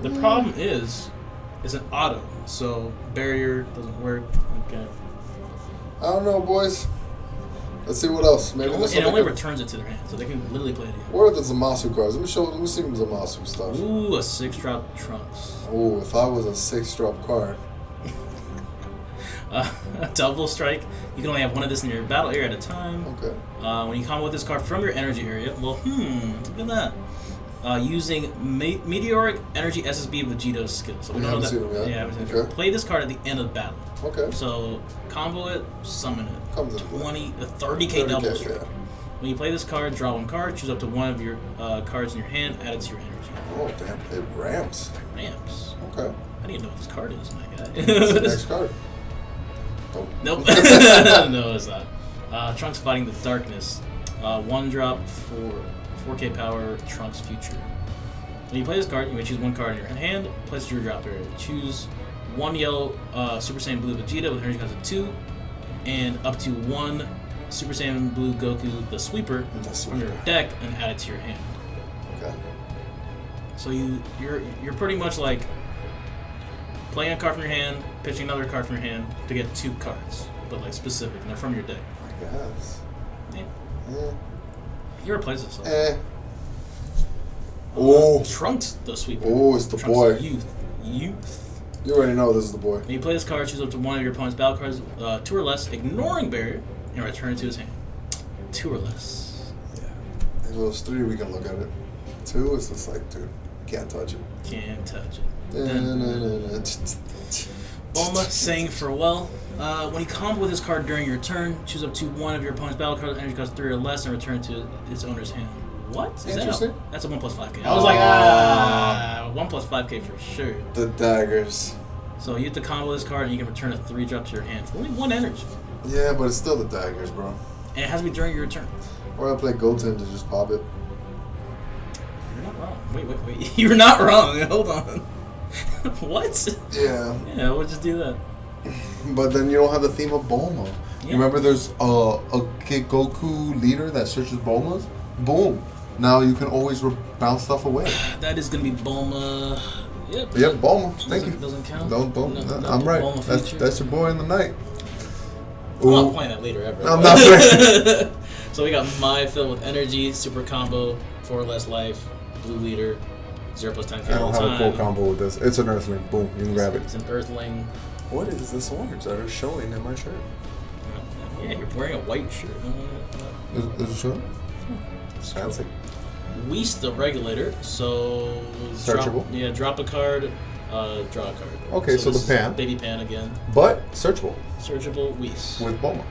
The problem is it's an auto, so barrier doesn't work. Okay. I don't know, boys. Let's see what else. Maybe it only returns it to their hand, so they can literally play it again. Where are the Zamasu cards? Let me see some Zamasu stuff. Ooh, a 6-drop Trunks. Oh, if I was a 6-drop card. Double strike. You can only have 1 of this in your battle area at a time. Okay. When you combo with this card from your energy area, well, look at that. Using Meteoric Energy SSB Vegeto's skill. So we don't know that. Yeah, haven't seen it. Play this card at the end of the battle. Okay. So combo it, summon it. Comes in 30k double strike. Yeah. When you play this card, draw 1 card, choose up to 1 of your cards in your hand, add it to your energy. Oh damn! It ramps. Ramps. Okay. I don't even know what this card is, my guy. What's the next card? Oh. Nope. No, it's not. Trunks Fighting the Darkness. 1 drop for 4k power, Trunks Future. When you play this card, you may choose 1 card in your hand, place it to your drop area. Choose 1 yellow Super Saiyan Blue Vegeta with energy cost of 2, and up to 1 Super Saiyan Blue Goku the Sweeper from your deck and add it to your hand. Okay. So you're pretty much like playing a card from your hand, pitching another card from your hand to get 2 cards, but like specific, and they're from your deck. I guess. Yeah. Eh. You replace this. Oh. Trunks the sweeper. Oh, it's the Trunks boy. the youth. You already know this is the boy. When you play this card, choose up to one of your opponent's battle cards, 2 or less, ignoring barrier, and return it to his hand. 2 or less. Yeah. If it was 3, we can look at it. 2 is just like, dude, can't touch it. Can't touch it. Bulma saying farewell. When you combo with this card during your turn, choose up to one of your opponent's battle cards, energy cost 3 or less, and return it to its owner's hand. What? Is Interesting. That's a 1 plus 5k. I was like, 1 plus 5k for sure. The daggers. So you have to combo this card, and you can return a 3-drop to your hand for only 1 energy. Yeah, but it's still the daggers, bro. And it has to be during your turn. Or I play Goten to just pop it. You're not wrong. Wait. You're not wrong. Hold on. What? Yeah. Yeah, we'll just do that. But then you don't have the theme of Bulma. Yeah. You remember there's a Kid Goku leader that searches Bulmas? Boom. Now you can always bounce stuff away. That is going to be Bulma. Yep, Bulma. Thank you. Doesn't count. Don't. No, I'm right. Bulma That's your boy in the night. I'm not playing that later ever. I'm not playing. So we got my fill with energy, super combo, 4 or less life, blue leader, 0 plus 10k I all don't the have time. a cool combo with this. It's an Earthling. Boom. You can grab it. It's an earthling. What is this orange that are showing in my shirt? Yeah, you're wearing a white shirt. Is it showing? It's Fancy. Whis the regulator, so Searchable. Drop a card, draw a card. Okay, so the this pan. is baby pan again. But searchable. Searchable Whis. With Bulma.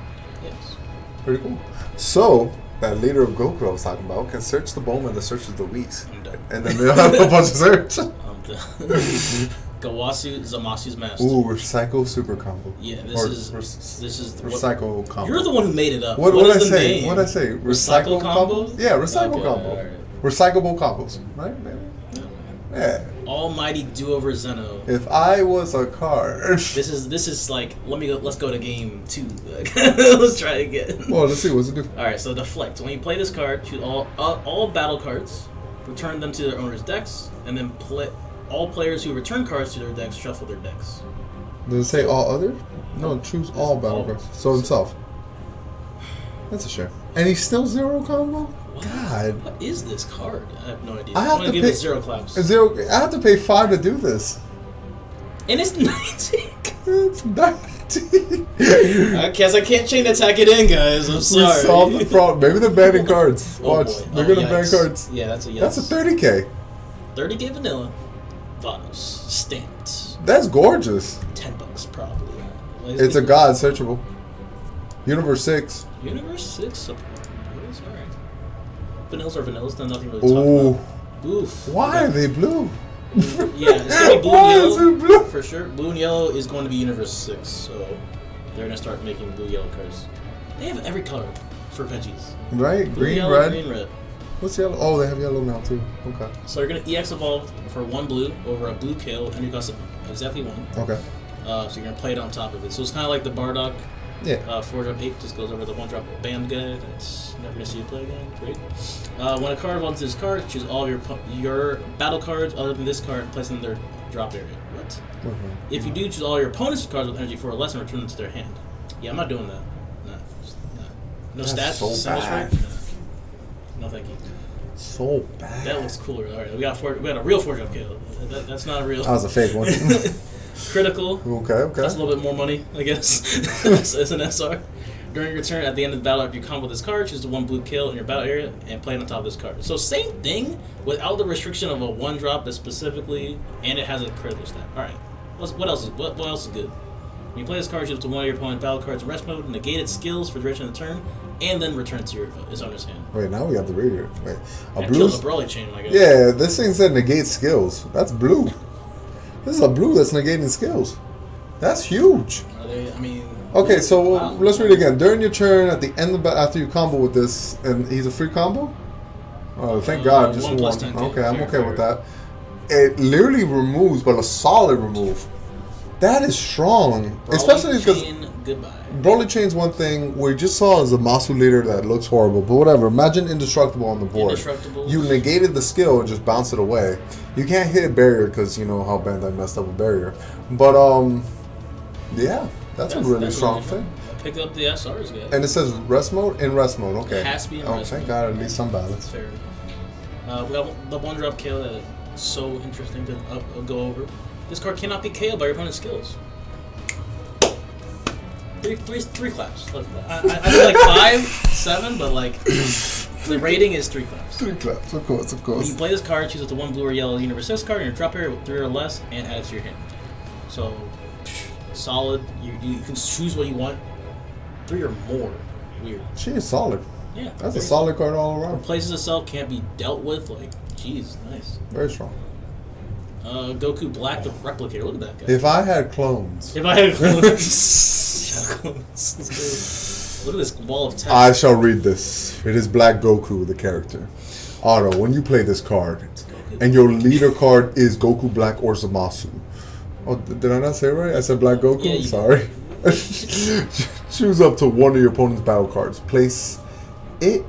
Yes. Pretty cool. So, that leader of Goku I was talking about can search the Bulma that searches the Whis. I'm done. And then they'll have a bunch of search. I'm done. Gawasu Zamasu's master. Ooh, Recycle Super Combo. Yeah, this is Recycle Combo. You're the one who made it up. What is I the say? name? What I say? Recycle combos? combos? Yeah, recycle Okay, combo. alright. Recyclable combos, right, baby? Yeah. Almighty do-over Zeno. If I was a card. This is like let's go to game 2. Let's try again. Well, let's see what's it do. All right, so deflect. When you play this card, choose all battle cards, return them to their owner's decks, and then play all players who return cards to their decks shuffle their decks. Does it say all other? No, choose all battle cards. So himself. That's a shame. And he's still 0 combo? God. What is this card? I have no idea. I have I'm to give pay it 0 claps. I have to pay 5 to do this. And it's 19. It's 19. I guess I can't chain attack it in, guys. I'm We sorry. solved the problem. Maybe they're banning cards. Oh, Watch. boy. They're Oh, gonna ban yikes. cards. Yeah, that's a yes. That's a 30k. 30k vanilla. Vanos. Stamped. That's gorgeous. $10 probably. It's a god searchable. Universe 6. Universe 6 support. It's alright. Vanillas are vanillas, then nothing really Ooh. talk about. Oof. Why are they blue? Yeah, it's gonna be blue Why and is yellow it blue? for sure. Blue and yellow is going to be Universe 6, so they're gonna start making blue yellow cards. They have every color for veggies. Right? Blue, Green, yellow, red. green, red. What's yellow? Oh, they have yellow now too. Okay. So you're gonna EX evolve for 1 blue over a blue kill, and you cost exactly 1. Okay. So you're gonna play it on top of it. So it's kind of like the Bardock. Yeah. 4-drop 8 just goes over the 1-drop band guy. That's never gonna see you play again. Great. When a card evolves to this card, choose all of your battle cards other than this card and place them in their drop area. What? Mm-hmm. If you do, choose all your opponent's cards with energy 4 or less and return them to their hand. Yeah, I'm not doing that. No That's stats. so Symbols, bad. right? No, thank you. So bad. That looks cooler. All right, we got a real 4-drop kill. That's not a real. That was a fake one. Critical. Okay. That's a little bit more money, I guess, as an SR. During your turn, at the end of the battle, if you combo this card, choose the 1 blue kill in your battle area and play it on top of this card. So same thing, without the restriction of a 1-drop that specifically, and it has a critical stat. All right, what else is good? When you play this card, choose to one of your opponent's battle cards in rest mode, negate its skills for the duration of the turn, and then return to his owner's hand. Wait, now we got the reader. Wait, a That blue. kills a Broly chain, I guess. Yeah, this thing said negate skills. That's blue. This is a blue that's negating skills. That's huge. Are they? I mean. Okay, so wow. let's read it again. During your turn, at the end of after you combo with this, and he's a free combo. Oh, thank God, just 1 one. plus 10. Okay, I'm Fair, okay with fair. that. It literally removes, but a solid remove. That is strong, Broly especially because chain goodbye. Broly Chain's one thing we just saw as a Zamasu leader that looks horrible, but whatever. Imagine Indestructible on the board. Indestructible. You negated the skill and just bounce it away. You can't hit barrier because you know how Bandai messed up with barrier. But yeah, that's a really strong thing. Pick up the SRs, guys. And it says rest mode? In rest mode, okay. It has to be in rest mode. Thank God, at least some balance. Fair enough. We got the one drop KO that is so interesting to go over. This card cannot be KO'd by your opponent's skills. Three claps. Like, I feel like 5, 7, but like the rating is 3 claps. 3 claps, of course. When you play this card, choose the 1 blue or yellow Universe 6 card in your drop area with 3 or less, and add it to your hand. So solid. You can choose what you want. 3 or more. Weird. She is solid. Yeah. That's a solid card all around. Replaces itself, can't be dealt with. Like, jeez, nice. Very strong. Goku Black the Replicator. Look at that guy. If I had clones. If I had clones. Look at this wall of text. I shall read this. It is Black Goku, the character. Otto, when you play this card, and your leader card is Goku Black or Zamasu. Oh, did I not say it right? I said Black Goku? Yeah, Sorry. Choose up to one of your opponent's battle cards. Place it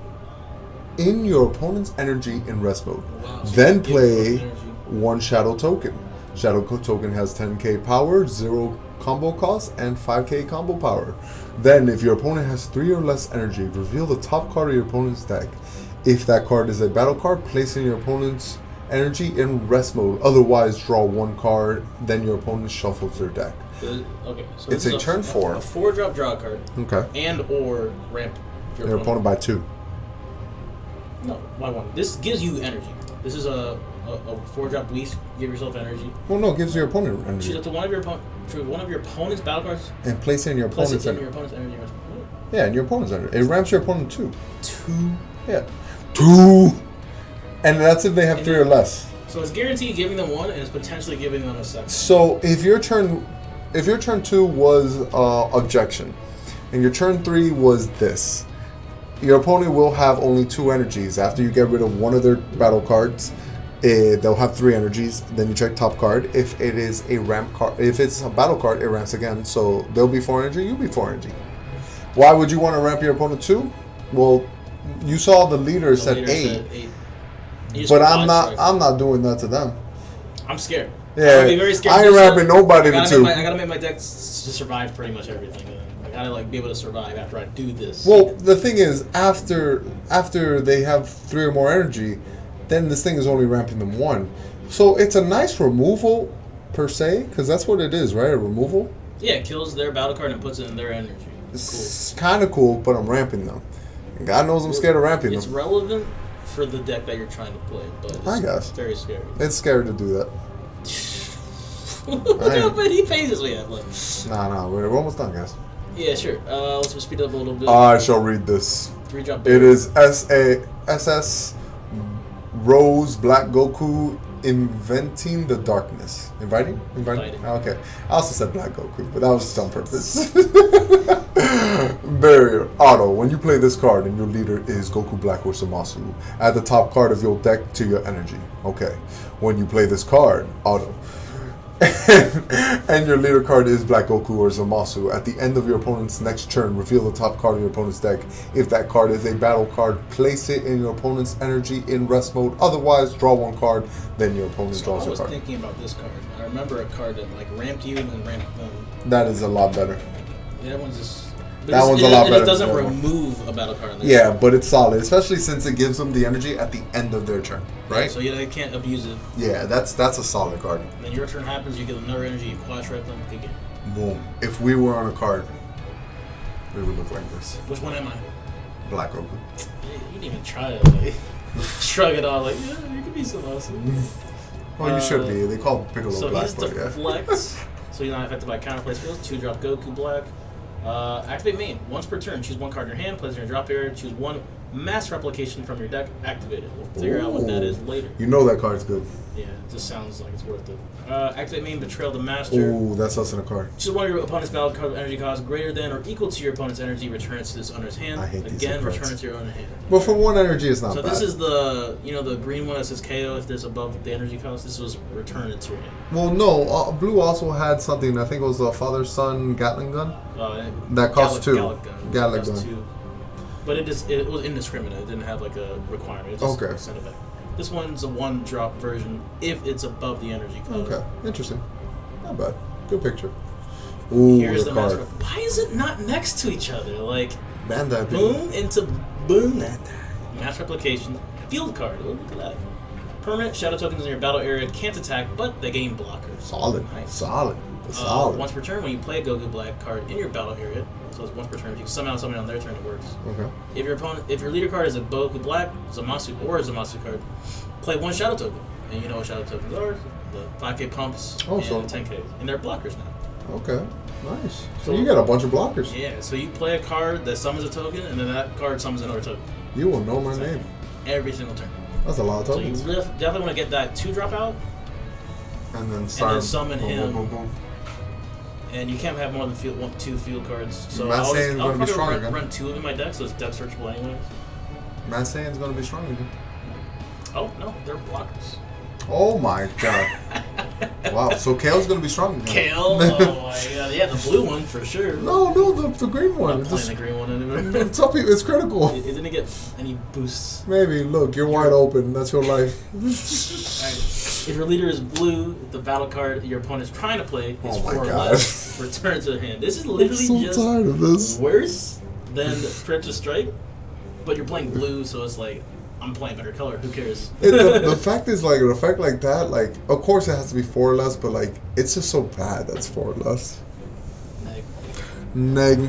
in your opponent's energy in rest mode. Wow, so Then play one Shadow Token. Shadow Token has 10k power, 0 combo cost, and 5k combo power. Then, if your opponent has 3 or less energy, reveal the top card of your opponent's deck. If that card is a battle card, place in your opponent's energy in rest mode. Otherwise, draw 1 card, then your opponent shuffles their deck. Okay, so It's a turn 4. A 4-drop draw card. Okay. And or ramp Your opponent by 2. No, by 1. This gives you energy. This is a 4-drop beast. Give yourself energy. Well, no, it gives your opponent Choose energy. up to one of your opponent's battle cards. And place it in your Place opponent's it in energy. your opponent's energy. Yeah, in your opponent's energy. It ramps your opponent 2. 2. Yeah. 2! And that's if they have 3 or less. So it's guaranteed giving them 1, and it's potentially giving them a 2nd. So if your turn 2 was objection, and your turn 3 was this, your opponent will have only 2 energies. After you get rid of one of their battle cards, they'll have 3 energies. Then you check top card. If it is a ramp card, if it's a battle card, it ramps again. So they'll be 4 energy, you'll be 4 energy. Why would you want to ramp your opponent 2? Well, you saw the leader said 8. But I'm not doing that to them. I'm scared. Yeah, I'm gonna be very scared. I ain't rapping nobody to 2. I gotta make my deck to survive pretty much everything. I gotta be able to survive after I do this. Well, the thing is, after they have 3 or more energy, then this thing is only ramping them 1. So it's a nice removal per se, because that's what it is, right? A removal. Yeah, it kills their battle card and puts it in their energy. It's kind of cool, but I'm ramping them. And God knows I'm scared of ramping It's them. relevant for the deck that you're trying to play, but it's I guess. very scary. It's scary to do that. Look how many pages we have left. Nah, we're almost done, guys. Yeah, sure. Let's speed up a little bit. I shall read this. 3-drop. It is SS Rose Black Goku Inventing the Darkness. Inviting? Okay. I also said Black Goku, but that was just on purpose. Barrier. Auto. When you play this card and your leader is Goku Black or Zamasu, add the top card of your deck to your energy. Okay. When you play this card, auto. And your leader card is Black Goku or Zamasu. At the end of your opponent's next turn, reveal the top card of your opponent's deck. If that card is a battle card, place it in your opponent's energy in rest mode. Otherwise, draw 1 card, then your opponent draws your card. I was thinking about this card. I remember a card that like ramped you and then ramped them. That is a lot better. Yeah, that one's just... That one's a lot better. It doesn't remove a battle card. Yeah, but it's solid, especially since it gives them the energy at the end of their turn, right? Yeah, so they can't abuse it. Yeah, that's a solid card. And then your turn happens, you get another energy, you quadripe them, kick it. Boom. If we were on a card, we would look like this. Which one am I? Black Goku. Yeah, you didn't even try to like, shrug it off like, yeah, you could be some awesome. Well, you should be. They call Piccolo so Black, he's but yeah. deflects, so you're not affected by counterplay skills. 2-drop Goku Black. Activate main. Once per turn, choose 1 card in your hand, place it in your drop area, choose 1 Mass Replication from your deck activated. We'll figure out what that is later. You know that card's good. Yeah, it just sounds like it's worth it. Activate main, Betrayal the Master. Ooh, that's us in a card. Choose one of your opponent's battle card with energy cost greater than or equal to your opponent's energy. Return it to this owner's hand. I hate these Again, cards. return it to your owner's hand. Well, for 1 energy, it's not So bad. this is the the green one that says KO if there's above the energy cost. This was return it to your hand. Well, no. Blue also had something. I think it was a father-son Gatling gun. That cost 2. Gatling gun. 2. But it was indiscriminate. It didn't have like a requirement. It just Okay. sent it back. This one's a 1-drop version if it's above the energy cost. Okay, interesting. Not bad. Good picture. Ooh, Here's the card. master. Why is it not next to each other? Like Bandai. boom into boom. Mass Replication. Field card. Oh, look at that. Permanent shadow tokens in your battle area can't attack, but they gain blockers. Solid. Nice. Solid. Solid. Once per turn, when you play a Goku Black card in your battle area, so it's once per turn. If you somehow summon on their turn, it works. Okay. If your leader card is a Goku Black, Zamasu, or a Zamasu card, play 1 shadow token. And you know what shadow tokens are? The 5k pumps and 10k, and they're blockers now. Okay. Nice. So you got a bunch of blockers. Yeah. So you play a card that summons a token, and then that card summons another token. You will know my name. Every single turn. That's a lot of So you tokens. definitely want to get that 2-drop out, And then start. summon boom, him. boom, boom, boom. and you can't have more than 2 field cards. So Matt I'll Saiyan's gonna be strong probably again. run 2 of them in my deck, so it's deck searchable anyways. Matt Saiyan's gonna be strong again. Oh no, they're blockers. Oh my god. Wow. So Kale's gonna be strong again. Kale, oh my god, yeah, the blue one for sure. No, the green I'm one. not playing the green one anymore. It's up. It's critical. It didn't get any boosts. Maybe. Look, you're wide open. That's your life. Alright. If your leader is blue, the battle card your opponent is trying to play is Oh my 4 or God. less. Return it to their hand. This is literally I'm so just tired of this. worse than Predator Strike, but you're playing blue, so it's like I'm playing better color. Who cares? The fact is, like, an effect like that, like, of course it has to be 4 or less, but, like, it's just so bad that's 4 or less. Neg.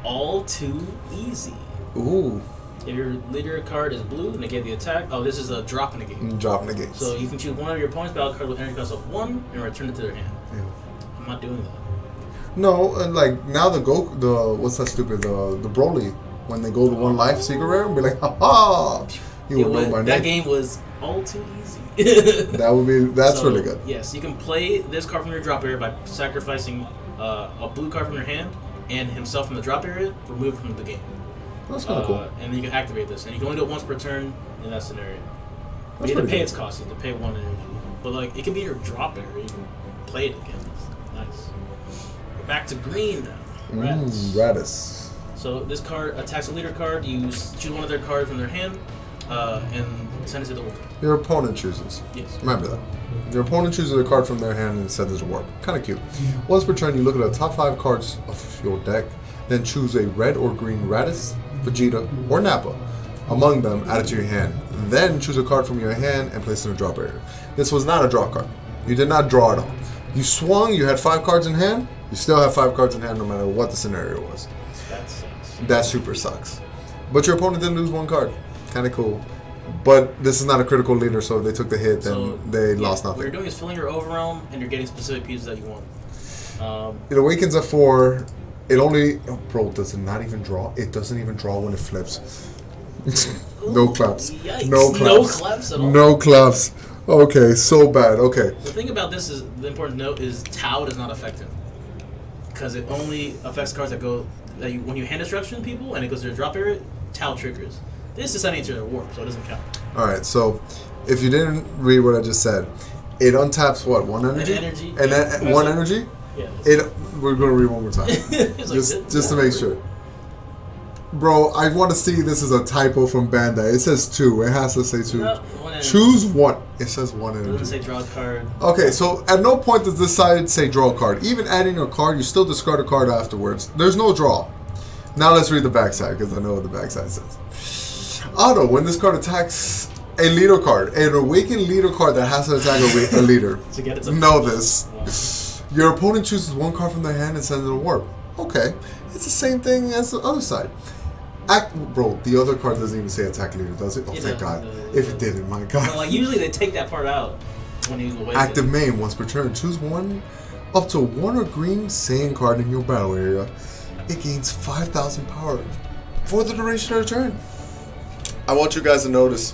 All too easy. Ooh. If your leader card is blue, negate the attack. Oh, this is a drop negate. Drop negates. So you can choose one of your opponent's battle card with energy cost of 1 and return it to their hand. Yeah. I'm not doing that. No, and, like, now what's that stupid, the Broly, when they go to 1 life secret rare and be like, ha-ha! You would know my name. That game was all too easy. That's So, really good. Yes, you can play this card from your drop area by sacrificing a blue card from your hand and himself from the drop area, removed from the game. That's kind of cool. And then you can activate this, and you can only do it once per turn in that scenario. But That's you have to pretty pay good. its cost. You have to pay 1 energy. But like, it can be your drop area. You can play it again. It's nice. We're back to green now. Raditz. Raditz. So this card attacks a leader card. You choose one of their cards from their hand, and send it to the warp. Your opponent chooses. Yes. Remember that. Your opponent chooses a card from their hand and sends it to warp. Kind of cute. Once per turn, you look at the top 5 cards of your deck, then choose a red or green Raditz, Vegeta, or Nappa. Among them, add it to your hand. Then choose a card from your hand and place it in a drop area. This was not a draw card. You did not draw at all. You swung, you had 5 cards in hand, you still have 5 cards in hand no matter what the scenario was. That sucks. That super sucks. But your opponent didn't lose 1 card. Kind of cool. But this is not a critical leader, so if they took the hit, then they lost What you're nothing. doing is filling your overwhelm, and you're getting specific pieces that you want. It awakens at 4. It only... Oh, bro, does it not even draw? It doesn't even draw when it flips. No claps. Yikes. No claps. No claps at all. No claps. Okay, so bad. Okay. The thing about this is, the important note is Tau does not affect him. Because it only affects cards that go... when you hand destruction people, and it goes to your drop area, Tau triggers. This is sending it to their warp, so it doesn't count. Alright, so if you didn't read what I just said, it untaps what? 1 energy? An energy. And then 1 energy? Yeah. We're going to read one more time. just to make sure. Bro, I want to see this is a typo from Bandai. It says 2. It has to say 2. No, 1 energy. Choose 1. It says 1 It energy. doesn't say draw a card. Okay, so at no point does this side say draw a card. Even adding a card, you still discard a card afterwards. There's no draw. Now let's read the backside, because I know what the backside says. Auto, when this card attacks a leader card, an awakened leader card that has to attack a leader. To get it to Know this. Your opponent chooses 1 card from their hand and sends it to warp. Okay, it's the same thing as the other side. Bro, the other card doesn't even say attack leader, does it? Oh, It thank does, God. it does, If it didn't, my God. Well, like, usually they take that part out when he's awakened. Active main, once per turn, choose 1 up to 1 or green Saiyan card in your battle area. It gains 5,000 power for the duration of the turn. I want you guys to notice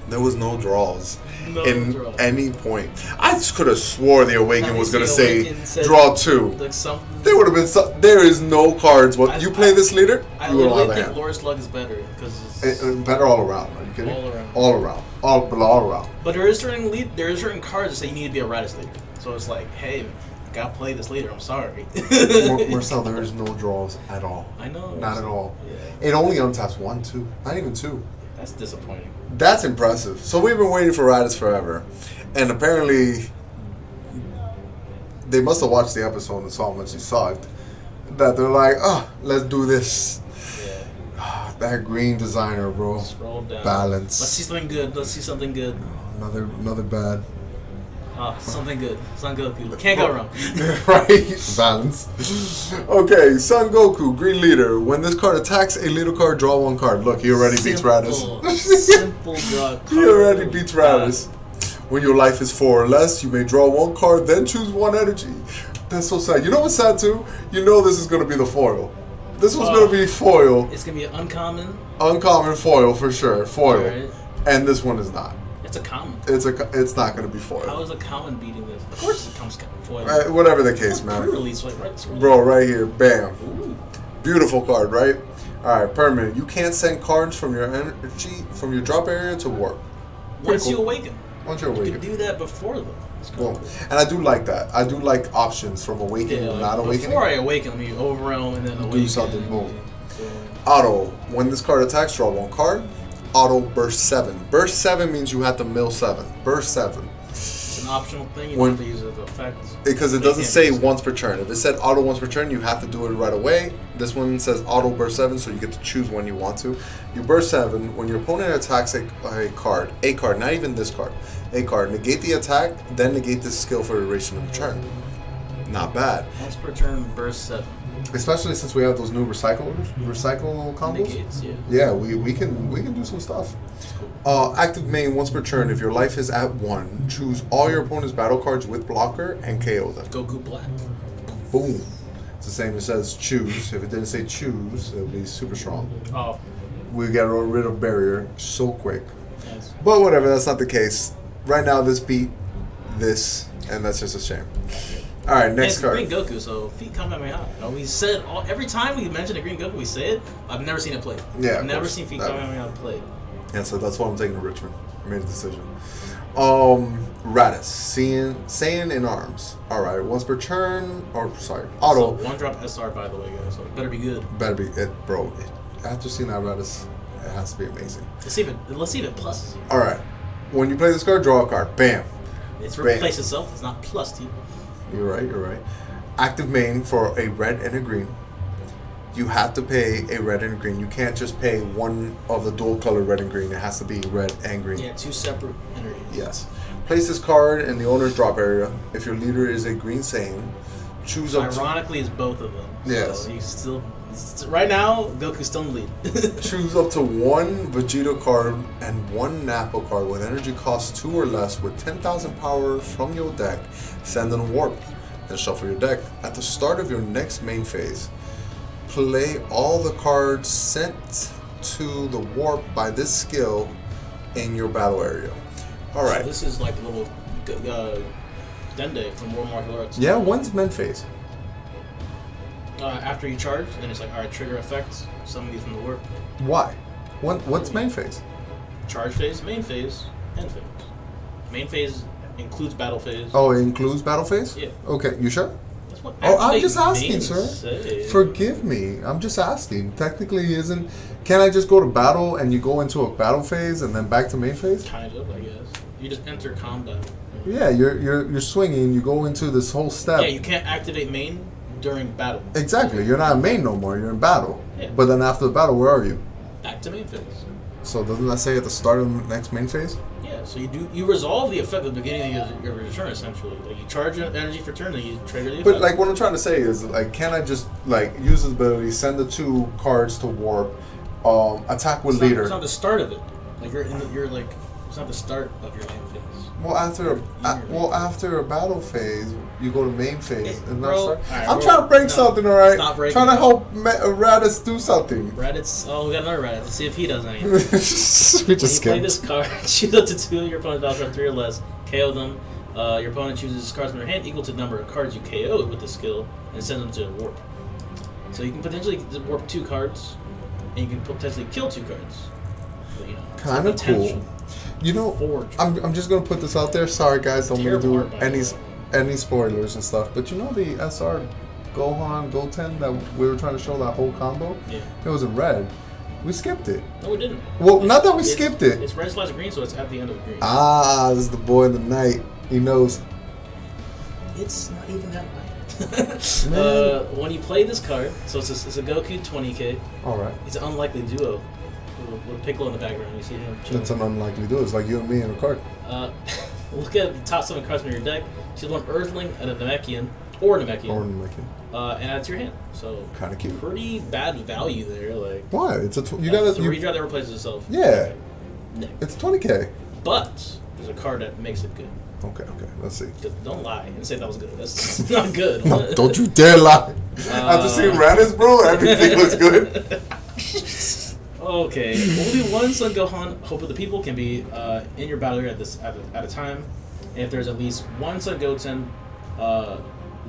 there was no draws in draws. any point. I just could have swore the Awaken was going to say said draw 2. Like something. There would have been there is no cards. You play this leader, I you will literally have a think hand. Loris Luck is better because Better all around. Are you kidding? All around. All around. But there is certain cards that say you need to be a Raditz leader. So it's like, hey, gotta play this leader. I'm sorry. Marcel, there is no draws at all. I know. Not at all. Yeah. It only untaps 1, 2. Not even 2. That's disappointing. That's impressive. So we've been waiting for Raditz forever. And apparently, they must have watched the episode and saw how much he sucked. That they're like, let's do this. Yeah. That green designer, bro. Scroll down. Balance. Let's see something good. Another bad. Something good. Son Goku. Can't go wrong. Right? Balance. Okay, Son Goku, green leader. When this card attacks a little card, draw 1 card. Look, he already beats Raditz. Simple draw card. He already beats Raditz. When your life is 4 or less, you may draw 1 card, then choose 1 energy. That's so sad. You know what's sad too? You know this is going to be the foil. This one's going to be foil. It's going to be an uncommon. Uncommon foil for sure. Foil. Right. And this one is not. It's a common. It's not going to be foil. How is a common beating this? Of course it comes foil. Whatever the case, man. Pre-release, right? Bro, right here. Bam. Ooh. Beautiful card, right? Alright, permanent. You can't send cards from your energy, from your drop area to warp. Once you awaken. Once you're You awakened. can do that before though. Boom. And I do like that. I do like options from awakening and not awakening. Before I awaken, let me overwhelm and then awaken. Do something, boom. Auto. When this card attacks, draw 1 card. Auto burst 7. Burst 7 means you have to mill 7. Burst 7. It's an optional thing. You When- don't have to use it to effect. Because it But you doesn't can't say use it. once per turn. If it said auto once per turn, you have to do it right away. This one says auto burst 7, so you get to choose when you want to. You burst 7. When your opponent attacks a card, not even this card, a card, negate the attack, then negate this skill for the duration of the turn. Not bad. Once per turn, burst 7. Especially since we have those new recycle combos. Negates, yeah. Yeah, we can do some stuff. Active main once per turn. If your life is at 1, choose all your opponent's battle cards with blocker and KO them. Goku Black. Boom. It's the same. It says choose. If it didn't say choose, it would be super strong. Oh, We got rid of barrier so quick. yes. But whatever, that's not the case. Right now, this beat this, and that's just a shame. All right, next It's card. Green Goku, so feet Kamehameha. We said every time we mention a Green Goku, we say it. I've never seen it played. Yeah, I've of never course. seen feet Never. Kamehameha played. And so that's why I'm taking to Richmond. I made a decision. Raditz, Saiyan in arms. All right, once per turn, or sorry, auto. So 1-drop SR, by the way, guys. So it better be good. Better be it, bro. After seeing that Raditz, it has to be amazing. Let's see if it pluses you. All right, when you play this card, draw a card. Bam. It's Bam. replaced itself. It's not plus to you. You're right. Active main for a red and a green. You have to pay a red and a green. You can't just pay one of the dual color red and green. It has to be red and green. Yeah, 2 separate energies. Yes. Place this card in the owner's drop area. If your leader is a green Saiyan, choose up to, Ironically, it's both of them. Yes. So you still, right now, Goku's still in the lead. choose up to 1 Vegeta card and 1 Nappa card with energy cost 2 or less with 10,000 power from your deck. Send in a warp. Then shuffle your deck. At the start of your next main phase, play all the cards sent to the warp by this skill in your battle area. All right. So this is like a little Dende from War Martial Arts. Yeah, when's main phase? After you charge, then it's like, alright, trigger effects, summon you from the warp. Why? What's main phase? Charge phase, end phase. Main phase includes battle phase. Oh, it includes battle phase? Yeah. Okay, you sure? That's what Oh, I'm activate just asking, mains sir. say. Forgive me. I'm just asking. Technically, isn't... Can I just go to battle and you go into a battle phase and then back to main phase? Kind of, I guess. You just enter combat. Yeah, you're swinging. You go into this whole step. Yeah, you can't activate main during battle. Exactly. You're not in main no more. You're in battle. Yeah. But then after the battle, where are you? Back to main phase. So doesn't that say at the start of the next main phase? Yeah, so you resolve the effect at the beginning of your turn, essentially. Like, you charge your energy for turn, then you trigger the effect. But like what I'm trying to say is like, can I just like use this ability, send the 2 cards to warp, attack with it's not, leader? it's not the start of it. Like, you're like It's not the start of your main phase. Well, after a battle phase, you go to main phase and not start. Right, I'm trying to break something, all right? Stop breaking. Trying to help Raditz do something. Raditz. Oh, we got another Raditz. Let's see if he does anything. We just When you skipped. play this card, choose up to 2 of your opponent's battle cards, 3 or less. KO them. Your opponent chooses cards from your hand equal to the number of cards you KO'd with the skill and sends them to a warp. So you can potentially warp 2 cards, and you can potentially kill 2 cards. But, you know, Kind of cool. You know, I'm just gonna put this out there. Sorry guys, don't mean to do any spoilers and stuff. But you know the SR Gohan Goten that we were trying to show that whole combo? Yeah. It was in red. We skipped it. No, we didn't. Well, not that we skipped it. It's red/green, so it's at the end of green. Ah, this is the boy in the night. He knows. It's not even that light. When you play this card, so it's a Goku 20k. All right. It's an unlikely duo with Piccolo in the background. You see him chilling. That's an unlikely duo. It's like you and me in a card. Look at the top 7 cards from your deck. Choose one Earthling and a Namekian, or Namekian, and add to your hand. So kind of cute. Pretty bad value there. Like why? It's a you got got a 3-drop that replaces itself. Yeah. No. It's 20k. But there's a card that makes it good. Okay. Let's see. Don't lie and say that was good. That's not good. No, don't you dare lie. After seeing Raditz, bro, everything looks good. Okay, only one Son Gohan, Hope of the People, can be in your battle area at a time. And if there's at least one Son Goten,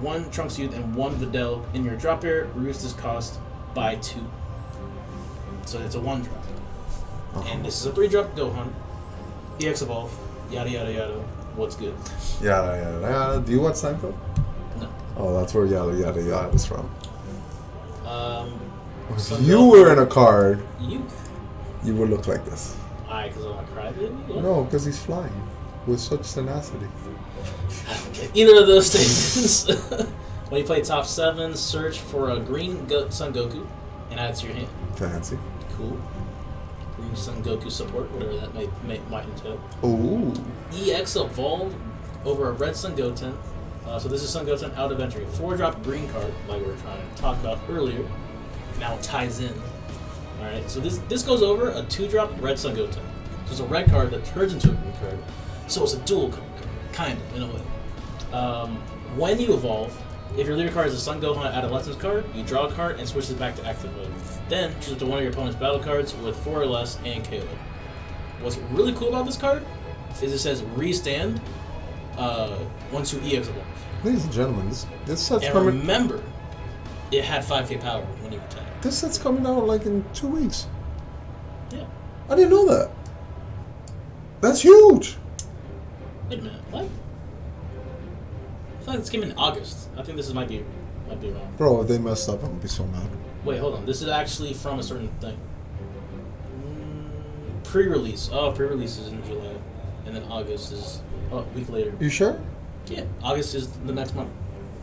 one Trunks Youth, and one Videl in your drop pair, reduce this cost by 2. So it's a 1-drop. And this is a 3-drop Gohan. EX Evolve, yada yada yada. What's good? Yada yada yada. Do you watch Seinfeld? No. Oh, that's where yada yada yada is from. Son If you Gohan, were in a card, Youth. you would look like this. Why? Because I'm a crybaby? What? No, because he's flying with such tenacity. Either of those statements. When you play top 7, search for a green Son Goku and add it to your hand. Fancy. Cool. Green Son Goku support, whatever that might entail. Ooh. EX Evolve over a red Son Goten. So this is Son Goten out of entry. 4-drop green card, like we were trying to talk about earlier. Now it ties in. Alright, so this goes over a 2-drop red Son Goten. So it's a red card that turns into a green card. So it's a dual card, kind of, in a way. When you evolve, if your leader card is a Son Gohan Adolescence card, you draw a card and switch it back to active mode. Then choose to one of your opponent's battle cards with 4 or less and KO. What's really cool about this card is it says restand once you EX evolve. Ladies and gentlemen, this set's And coming. remember, it had 5k power when you attack. This set's coming out like in 2 weeks. Yeah. I didn't know that. That's huge. Wait a minute, what? I thought this came in August. I think this might be wrong. Bro, if they messed up, I'm gonna be so mad. Wait, hold on. This is actually from a certain thing. Pre-release. Oh, pre-release is in July. And then August is a week later. You sure? Yeah, August is the next month.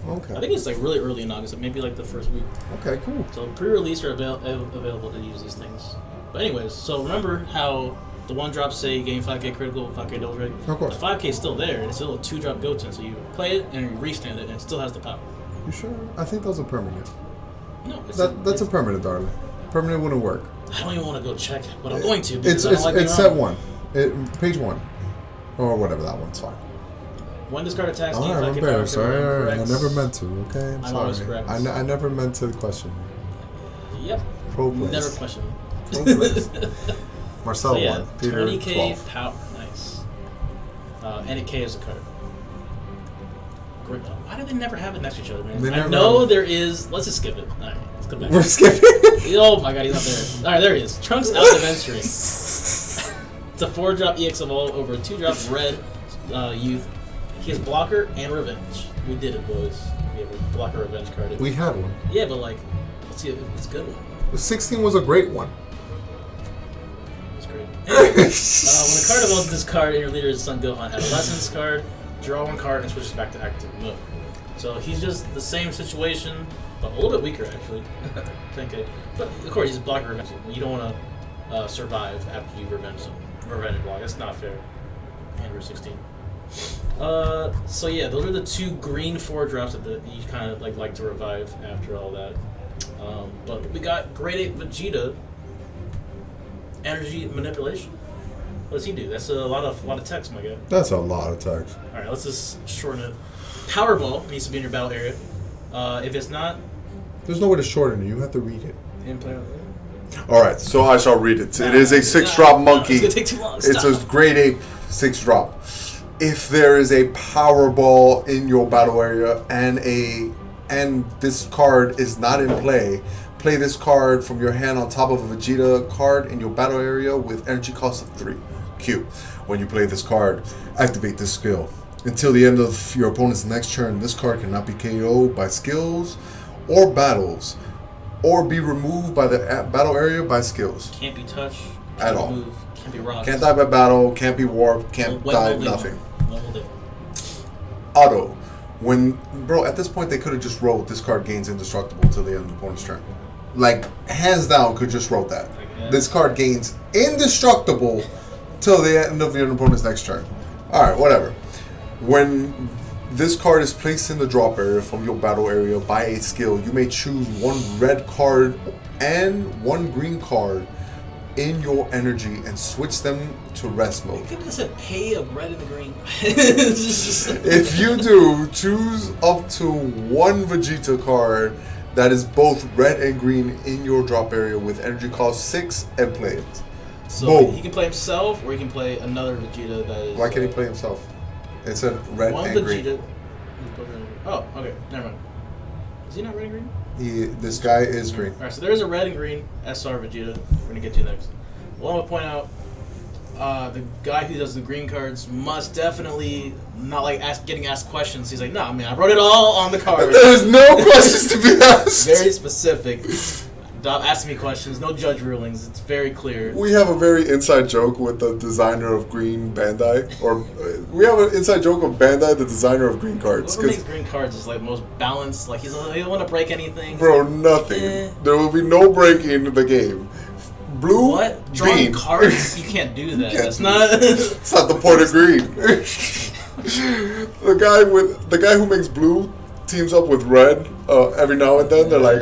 Okay. I think it's like really early in August, maybe like the first week. Okay, cool. So pre-release are available to use these things. But anyways, so remember how the 1-drops say you gain 5k critical, 5k double strike? Of course. The 5k is still there, and it's still a 2-drop Goten, so you play it and you restand it, and it still has the power. You sure? I think those are permanent. No, That's a permanent, darling. Permanent wouldn't work. I don't even want to go check it, but I'm going to because It's I don't like it's set 1. Page 1. Or whatever, that one's fine. When this card attacks, Alright, I'm embarrassed. Sorry. I never meant to, okay? I'm sorry. always correct. I never meant to question you. Yep. Pro plays. Never question me. Pro plays. Marcel So yeah, 1. Peter 20k 12. power. Nice. And a K is a card. Great. Why do they never have it next to each other, man? I know there is. Let's just skip it. Alright, let's go back. We're skipping. Oh my god, he's not there. Alright, there he is. Trunks out of entry. It's a 4-drop EX Evolve over a 2-drop red Youth. He has blocker and revenge. We did it, boys. We have a blocker revenge card. We had one. Yeah, but like, let's see if it's a good one. The 16 was a great one. That's great. Anyway, when a card evolves this card and your leader is Son Gohan Adolescence card, draw 1 card and switches back to active mode. So he's just the same situation, but a little bit weaker actually. 10k. But of course he's blocker revenge. You don't want to survive after you revenge block. That's not fair. Andrew 16. So yeah, those are the 2 green 4-drops that you kind of like to revive after all that. But we got grade 8 Vegeta, energy manipulation. What does he do? That's a lot of text, my guy. That's a lot of text. All right, let's just shorten it. Powerball needs to be in your battle area. If it's not, There's no way to shorten it. You have to read it. in play. All right, so I shall read it. It is a 6-drop monkey. It's gonna take too long. It's Stop. a grade 8 6-drop. If there is a Powerball in your battle area and this card is not in play this card from your hand on top of a Vegeta card in your battle area with energy cost of 3. Q. When you play this card, activate this skill. Until the end of your opponent's next turn, this card cannot be KO'd by skills or battles, or be removed by the battle area by skills. Can't be touched. At all. Move, can't be rocked. Can't die by battle, can't be warped, can't die nothing. Auto. Bro, at this point they could have just wrote this card gains indestructible until the end of the opponent's turn. Like, hands down, could just wrote that. This card gains indestructible till the end of your opponent's next turn. Alright, whatever. When this card is placed in the drop area from your battle area by a skill, you may choose one red card and one green card in your energy and switch them to rest mode. You could have said pay a red and a green. If you do, choose up to one Vegeta card that is both red and green in your drop area with energy cost 6 and play it. So Boom. he can play himself, or he can play another Vegeta that is. Why can't he play himself? It said red one and Vegeta. green. Oh, okay, never mind. Is he not red and green? This guy is green. Alright, so there is a red and green SR Vegeta. We're gonna get to next. Well, I want to point out the guy who does the green cards must definitely not like getting asked questions. He's like, no, man, I wrote it all on the card. There's no questions to be asked. Very specific. Stop asking me questions. No judge rulings. It's very clear. We have a very inside joke with the designer of Green Bandai, or we have an inside joke of Bandai, the designer of green cards. Whoever makes green cards is like most balanced. Like he don't want to break anything. Bro, nothing. There will be no breaking the game. Blue, What? Drawing bean. cards? You can't do that. Can't That's do not. It's not the point of green. the guy who makes blue teams up with red every now and then. They're like,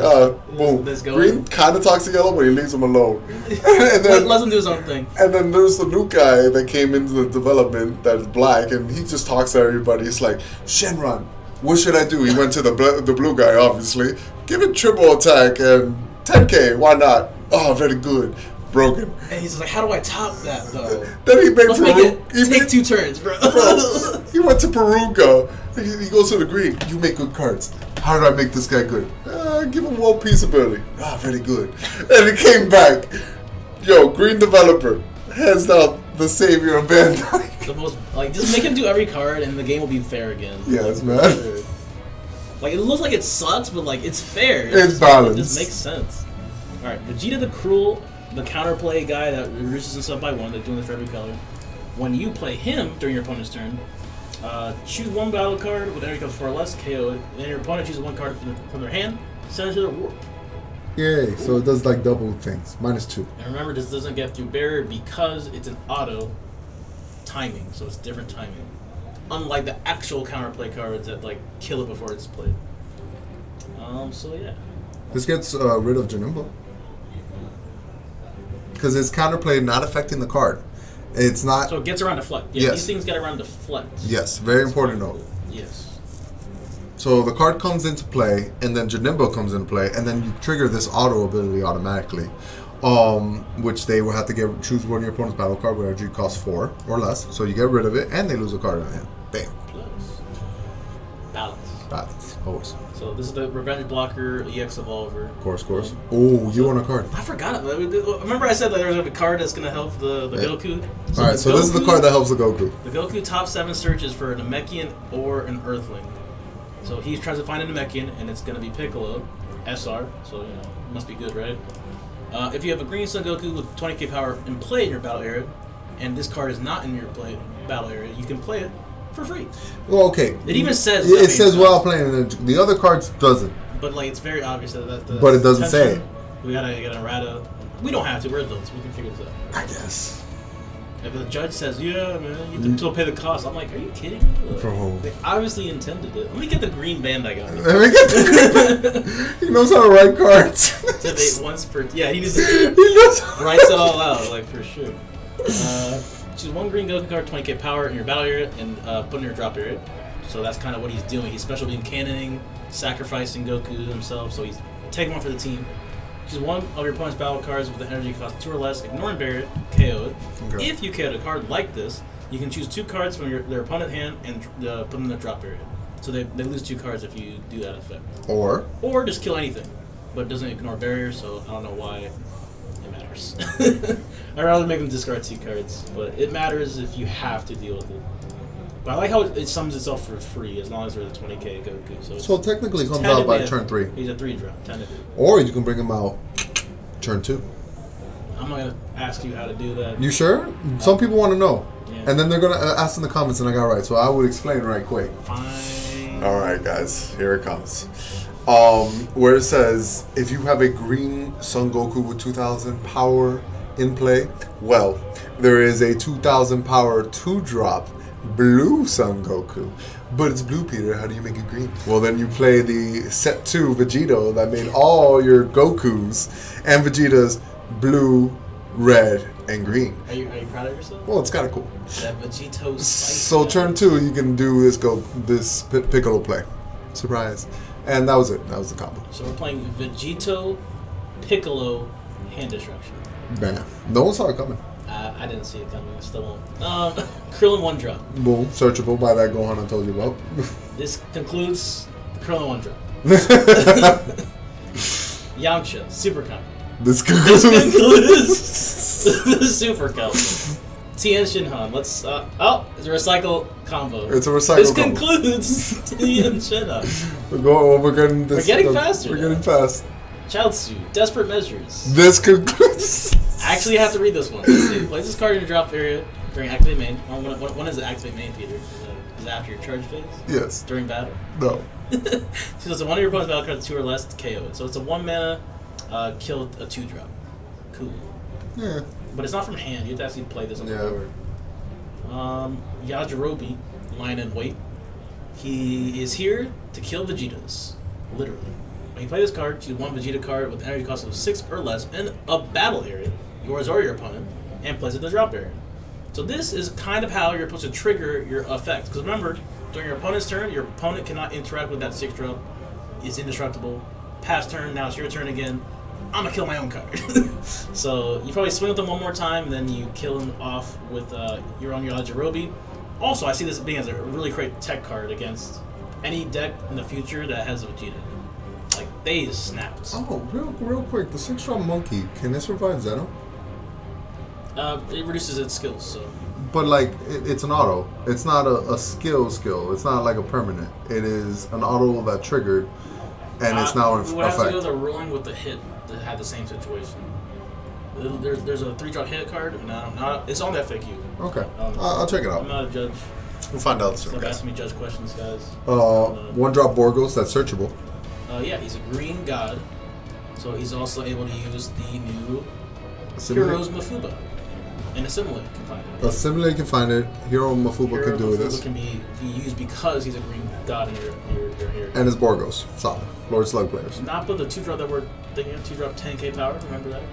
boom. Let's go. Green kind of talks to yellow, but he leaves him alone. And then Let him do his own thing. And then there's the new guy that came into the development that's black, and he just talks to everybody. It's like, Shenron, what should I do? He went to the blue guy, obviously. Give it triple attack and 10k, why not? Oh, very good. Broken. And he's like, how do I top that, though? Then he made Let's make it take 2 turns, bro. He went to Peruga. He goes to the green. You make good cards. How did I make this guy good? Give him one piece ability. Very good. And he came back. Yo, green developer. Hands down, the savior of Bandai. The most, like, just make him do every card and the game will be fair again. Yes, like, man. Sure. Like, it looks like it sucks, but, like, it's fair. It's balanced. It just makes sense. Alright, Vegeta the Cruel, the counterplay guy that reduces himself by 1, they're doing this for every color. When you play him during your opponent's turn, choose one battle card with energy cost 4 or less, KO it, and your opponent chooses one card from their hand, send it to their warp. Yay, so it does like double things. -2. And remember, this doesn't get through barrier because it's an auto timing, so it's different timing. Unlike the actual counterplay cards that like kill it before it's played. So yeah. This gets rid of Janemba. Because it's counterplay not affecting the card. It's not... So it gets around deflect. Yeah, Yes. these things get around deflect. Yes, very important note. Yes. So the card comes into play, and then Janemba comes into play, and then you trigger this auto ability automatically. Which they will have to choose one of your opponent's battle card where energy costs 4 or less. So you get rid of it, and they lose a card in their hand. Bam. Plus. Balance. Balance, always. So this is the Revenge Blocker EX Evolver. Of course. Oh, you want a card. I forgot it. Remember I said that there was a card that's going to help the Goku? Alright, so this is the card that helps the Goku. The Goku top 7 searches for a Namekian or an Earthling. So he tries to find a Namekian, and it's going to be Piccolo, SR, so, you know, must be good, right? If you have a Green Sun Goku with 20k power in play in your battle area, and this card is not in your battle area, you can play it for free. Well, okay. It even says... It says while playing, and the other cards doesn't. But, like, it's very obvious that But it doesn't say it. We gotta get a Rada. We don't have to, we're adults, we can figure this out. I guess. If the judge says, yeah, man, you have to still pay the cost, I'm like, are you kidding me? Bro. They obviously intended it. Let me get the green Bandai guy. He knows how to write cards. Once per... Yeah, he needs to... He knows how writes it all out, like, for sure. choose one green Goku card, 20k power in your battle area, and put in your drop area. So that's kind of what he's doing. He's special beam cannoning, sacrificing Goku himself, so he's taking one for the team. Choose one of your opponent's battle cards with an energy cost 2 or less, ignore and bury it, KO it. Okay. If you KO'd a card like this, you can choose 2 cards from their opponent's hand and put them in their drop area. So they lose 2 cards if you do that effect. Or just kill anything, but it doesn't ignore barriers, so I don't know why it matters. I'd rather make them discard 2 cards, but it matters if you have to deal with it. But I like how it sums itself for free as long as there's a 20k Goku. So technically it comes out by turn 3. He's a 3-drop, technically. Or you can bring him out turn 2. I'm not going to ask you how to do that. You sure? Some people want to know. Yeah. And then they're going to ask in the comments and I got it right. So I would explain right quick. Fine. Alright guys, here it comes. Where it says, if you have a green Son Goku with 2000 power in play, well, there is a 2000 power 2-drop blue Son Goku. But it's blue, Peter. How do you make it green? Well, then you play the set 2 Vegito that made all your Gokus and Vegetas blue, red, and green. Are you proud of yourself? Well, it's kind of cool. That Vegito spice. So turn 2, you can do this Piccolo play. Surprise. And that was it. That was the combo. So we're playing Vegito, Piccolo, hand destruction. Bam. No one saw it coming. I didn't see it coming. I still won't. Krillin 1-drop. Boom. Searchable by that Gohan I told you about. This concludes the Krillin 1-drop. Yamcha, super combo. This This concludes. concludes the super combo. Tien Shinhan. Let's. It's a recycle combo. It's a recycle This combo. concludes Tien Shinhan. We're getting this. We're getting faster We're now. getting fast. Chaozu, desperate measures. This concludes. I actually have to read this one. Let's see. Place this card in your drop area during activate main. When is it activate main, Peter? Is it after your charge phase? Yes. During battle? No. So it's one of your opponent's battle cards, 2 or less, to KO it. So it's a 1 mana, kill a 2-drop. Cool. Yeah. But it's not from hand. You have to actually play this on the Yeah. board. Yajirobe, line and wait. He is here to kill Vegetas. Literally. When you play this card, choose 1 Vegeta card with an energy cost of 6 or less in a battle area, yours or your opponent, and place it in the drop area. So this is kind of how you're supposed to trigger your effect. Because remember, during your opponent's turn, your opponent cannot interact with that 6-drop. It's indestructible. Past turn, now it's your turn again. I'm going to kill my own card. So you probably swing with them one more time, and then you kill him off with your own Yajirobe. Also, I see this being as a really great tech card against any deck in the future that has a Vegeta. Like, they snapped. Oh, real quick. The 6-drop monkey, can it survive Zeno? It reduces its skills, so. But like, it's an auto. It's not a skill. It's not like a permanent. It is an auto that triggered, and it's now in We would have to go effect. the ruling with the hit that had the same situation. There's a 3-drop hit card, and it's on the FAQ. Okay, I'll check it I'm out. not a judge. We'll find out soon, Stop guys. asking me judge questions, guys. 1-drop Borgos, that's searchable. Yeah, he's a green god, so he's also able to use the new Assimilate. Heroes Mafuba. And Assimilate can find it. Assimilate can find it. Hero Mafuba can do Mafuba this. can be used because he's a green god in your area. And it's Borgos. Solid. Lord Slug players. Nappa, the 2-drop that we're thinking of, 2-drop 10k power, remember that?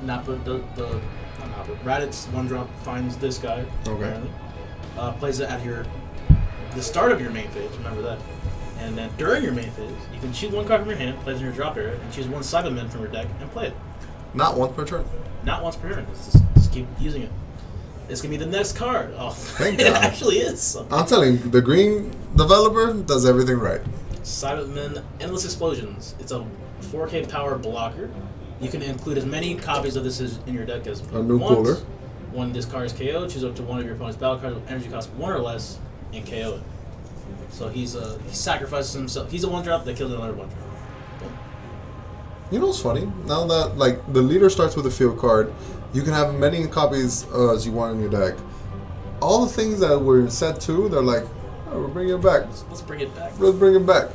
Nappa, not Nappa, Raditz 1-drop finds this guy. Okay. Apparently. Plays it at the start of your main phase, remember that. And then during your main phase, you can choose 1 card from your hand, plays in your drop area, and choose 1 Cyberman from your deck and play it. Not once per turn. Not once per turn, just keep using it. It's going to be the next card. Oh, Thank it God. actually is. I'm telling you, the green developer does everything right. Cyberman Endless Explosions. It's a 4k power blocker. You can include as many copies of this in your deck as A new once. cooler. When this card is KO, choose up to 1 of your opponent's battle cards with energy cost 1 or less and KO it. So he sacrifices himself. He's a 1-drop that kills another 1-drop. Boom. You know what's funny? Now that like the leader starts with a field card, you can have many copies as you want in your deck. All the things that were in set 2, they're like, oh, we're bringing it back. Let's bring it back. Let's bring it back.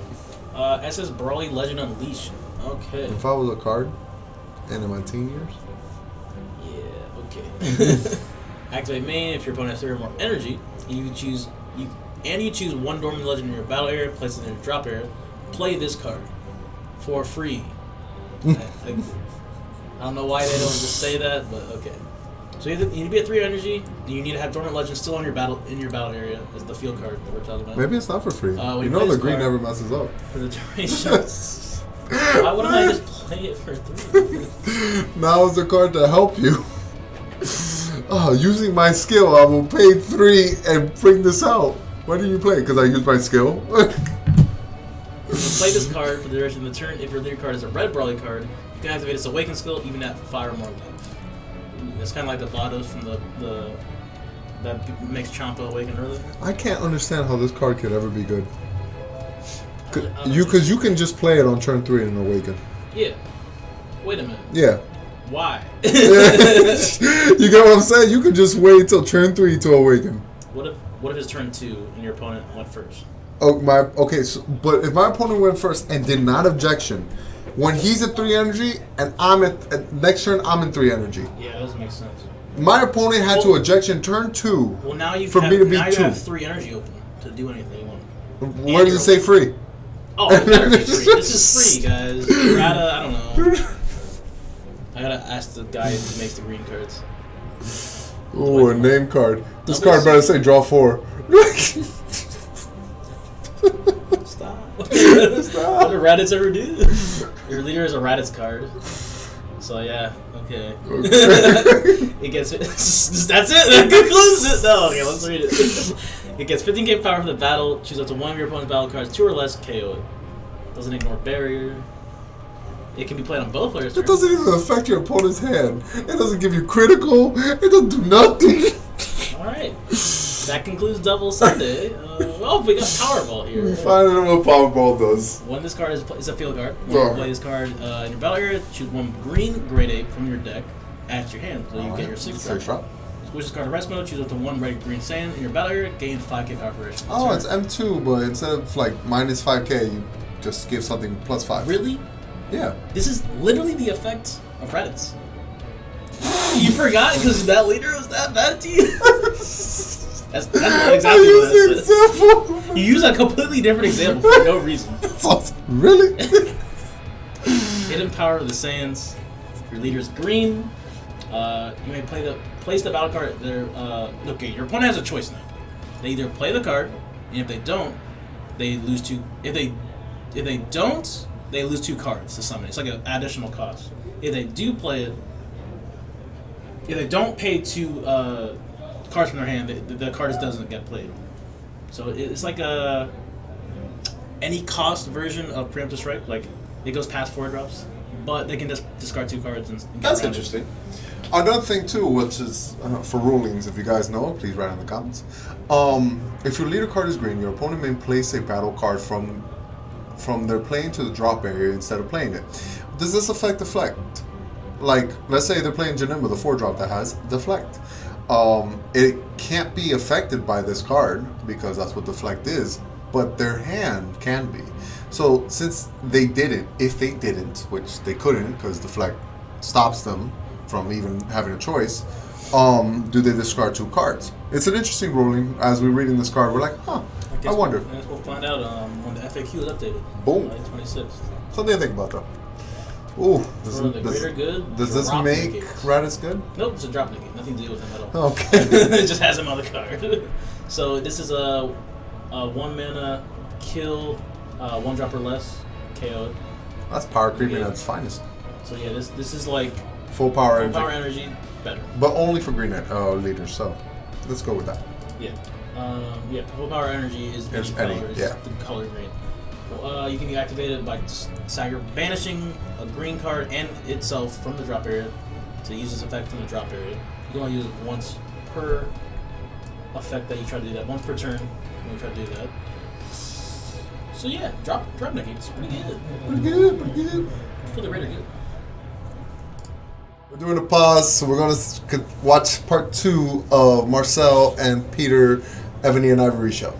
SS Broly Legend Unleashed. Okay. If I was a card, and in my teen years, Yeah, okay. Activate main. If your opponent has 3 or more energy, you choose 1 Dormant Legend in your battle area, place it in your drop area, play this card for free. I don't know why they don't just say that, but okay. So you need to be at 3 energy, and you need to have Dormant Legend still on your battle area as the field card that we're talking about. Maybe it's not for free. You know the green never messes up. For the duration. Why wouldn't I just play it for 3? Now is the card to help you. Using my skill, I will pay 3 and bring this out. Why do you play? Because I use my skill. Play this card for the duration of the turn. If your leader card is a red Brawly card, you can activate its Awaken skill even at 5 or more life. It's kind of like the Vados from the that makes Champa awaken early. I can't understand how this card could ever be good. Because you can just play it on turn 3 and awaken. Yeah. Wait a minute. Yeah. Why? You get what I'm saying? You could just wait till turn 3 to awaken. What if it's turn 2 and your opponent went first? But if my opponent went first and did not objection, when he's at 3 energy and I'm at next turn I'm in 3 energy. Yeah, that doesn't make sense. My opponent had to objection turn 2. Well, now you for me to be 2. You have 3 energy open to do anything you want. Where does it say free? Oh, it better be free. This is free, guys. Rada, I don't know. I gotta ask the guy who makes the green cards. Ooh, a name card. This card better say draw 4. Stop. What did Raditz ever do? Your leader is a Raditz card. So yeah, okay. It gets that's it. That concludes it. No, okay, let's read it. It gets 15 game power for the battle. Choose up to one of your opponent's battle cards, 2 or less, KO it. Doesn't ignore barrier. It can be played on both players. It doesn't even affect your opponent's hand. It doesn't give you critical. It doesn't do nothing. All right. That concludes Double Sunday. We got Powerball here. Find out what Powerball does. When this card is a field card, when you play this card in your battle area, choose one green grade 8 from your deck, add to your hand. So you get your 6th drop. Switch this card to rest mode, choose up to one red green Saiyan in your battle area, gain 5k power for it. Oh, it's M2, but instead of like minus 5k, you just give something plus 5. Really? Yeah. This is literally the effect of Raditz. You forgot because that leader was that bad to you? That's not exactly what that says. You use a completely different example for no reason. Really? Hidden power of the Saiyans. Your leader is green. You may place the battle card there. Okay, your opponent has a choice now. They either play the card, and if they don't, they lose 2. If they don't, they lose 2 cards to summon. It's like an additional cost. If they do play it, if they don't pay 2 cards from their hand, the card just doesn't get played. So it's like any cost version of Preemptive Strike. Like it goes past 4 drops, but they can just discard 2 cards and get That's around interesting. Another thing too, which is for rulings, if you guys know, please write in the comments. If your leader card is green, your opponent may place a battle card from their playing to the drop area instead of playing it. Does this affect deflect? Like, let's say they're playing Janima, the 4-drop that has deflect. It can't be affected by this card because that's what deflect is, but their hand can be. So since they didn't, if they didn't, which they couldn't because deflect stops them from even having a choice, do they discard 2 cards? It's an interesting ruling. As we're reading this card, we're like, I wonder. We'll find out when the FAQ is updated. Boom. July 26th. Something to think about though. Ooh, does this make Raditz good? Nope, it's a drop negate. Nothing to do with him at all. Okay. It just has him on the card. So this is a 1 mana kill, 1 drop or less, KO. That's power creeping at its finest. So yeah, this is like full power energy, better. But only for green leaders. So let's go with that. Yeah. Full power energy is the color green. You can be activated by banishing a green card and itself from the drop area to use this effect from the drop area. You can only use it once per effect that you try to do that. Once per turn when you try to do that. So yeah, drop negate. It's pretty good. Pretty good. For the rate good. We're doing a pause, so we're gonna watch part 2 of Marcel and Peter, Ebony and Ivory show.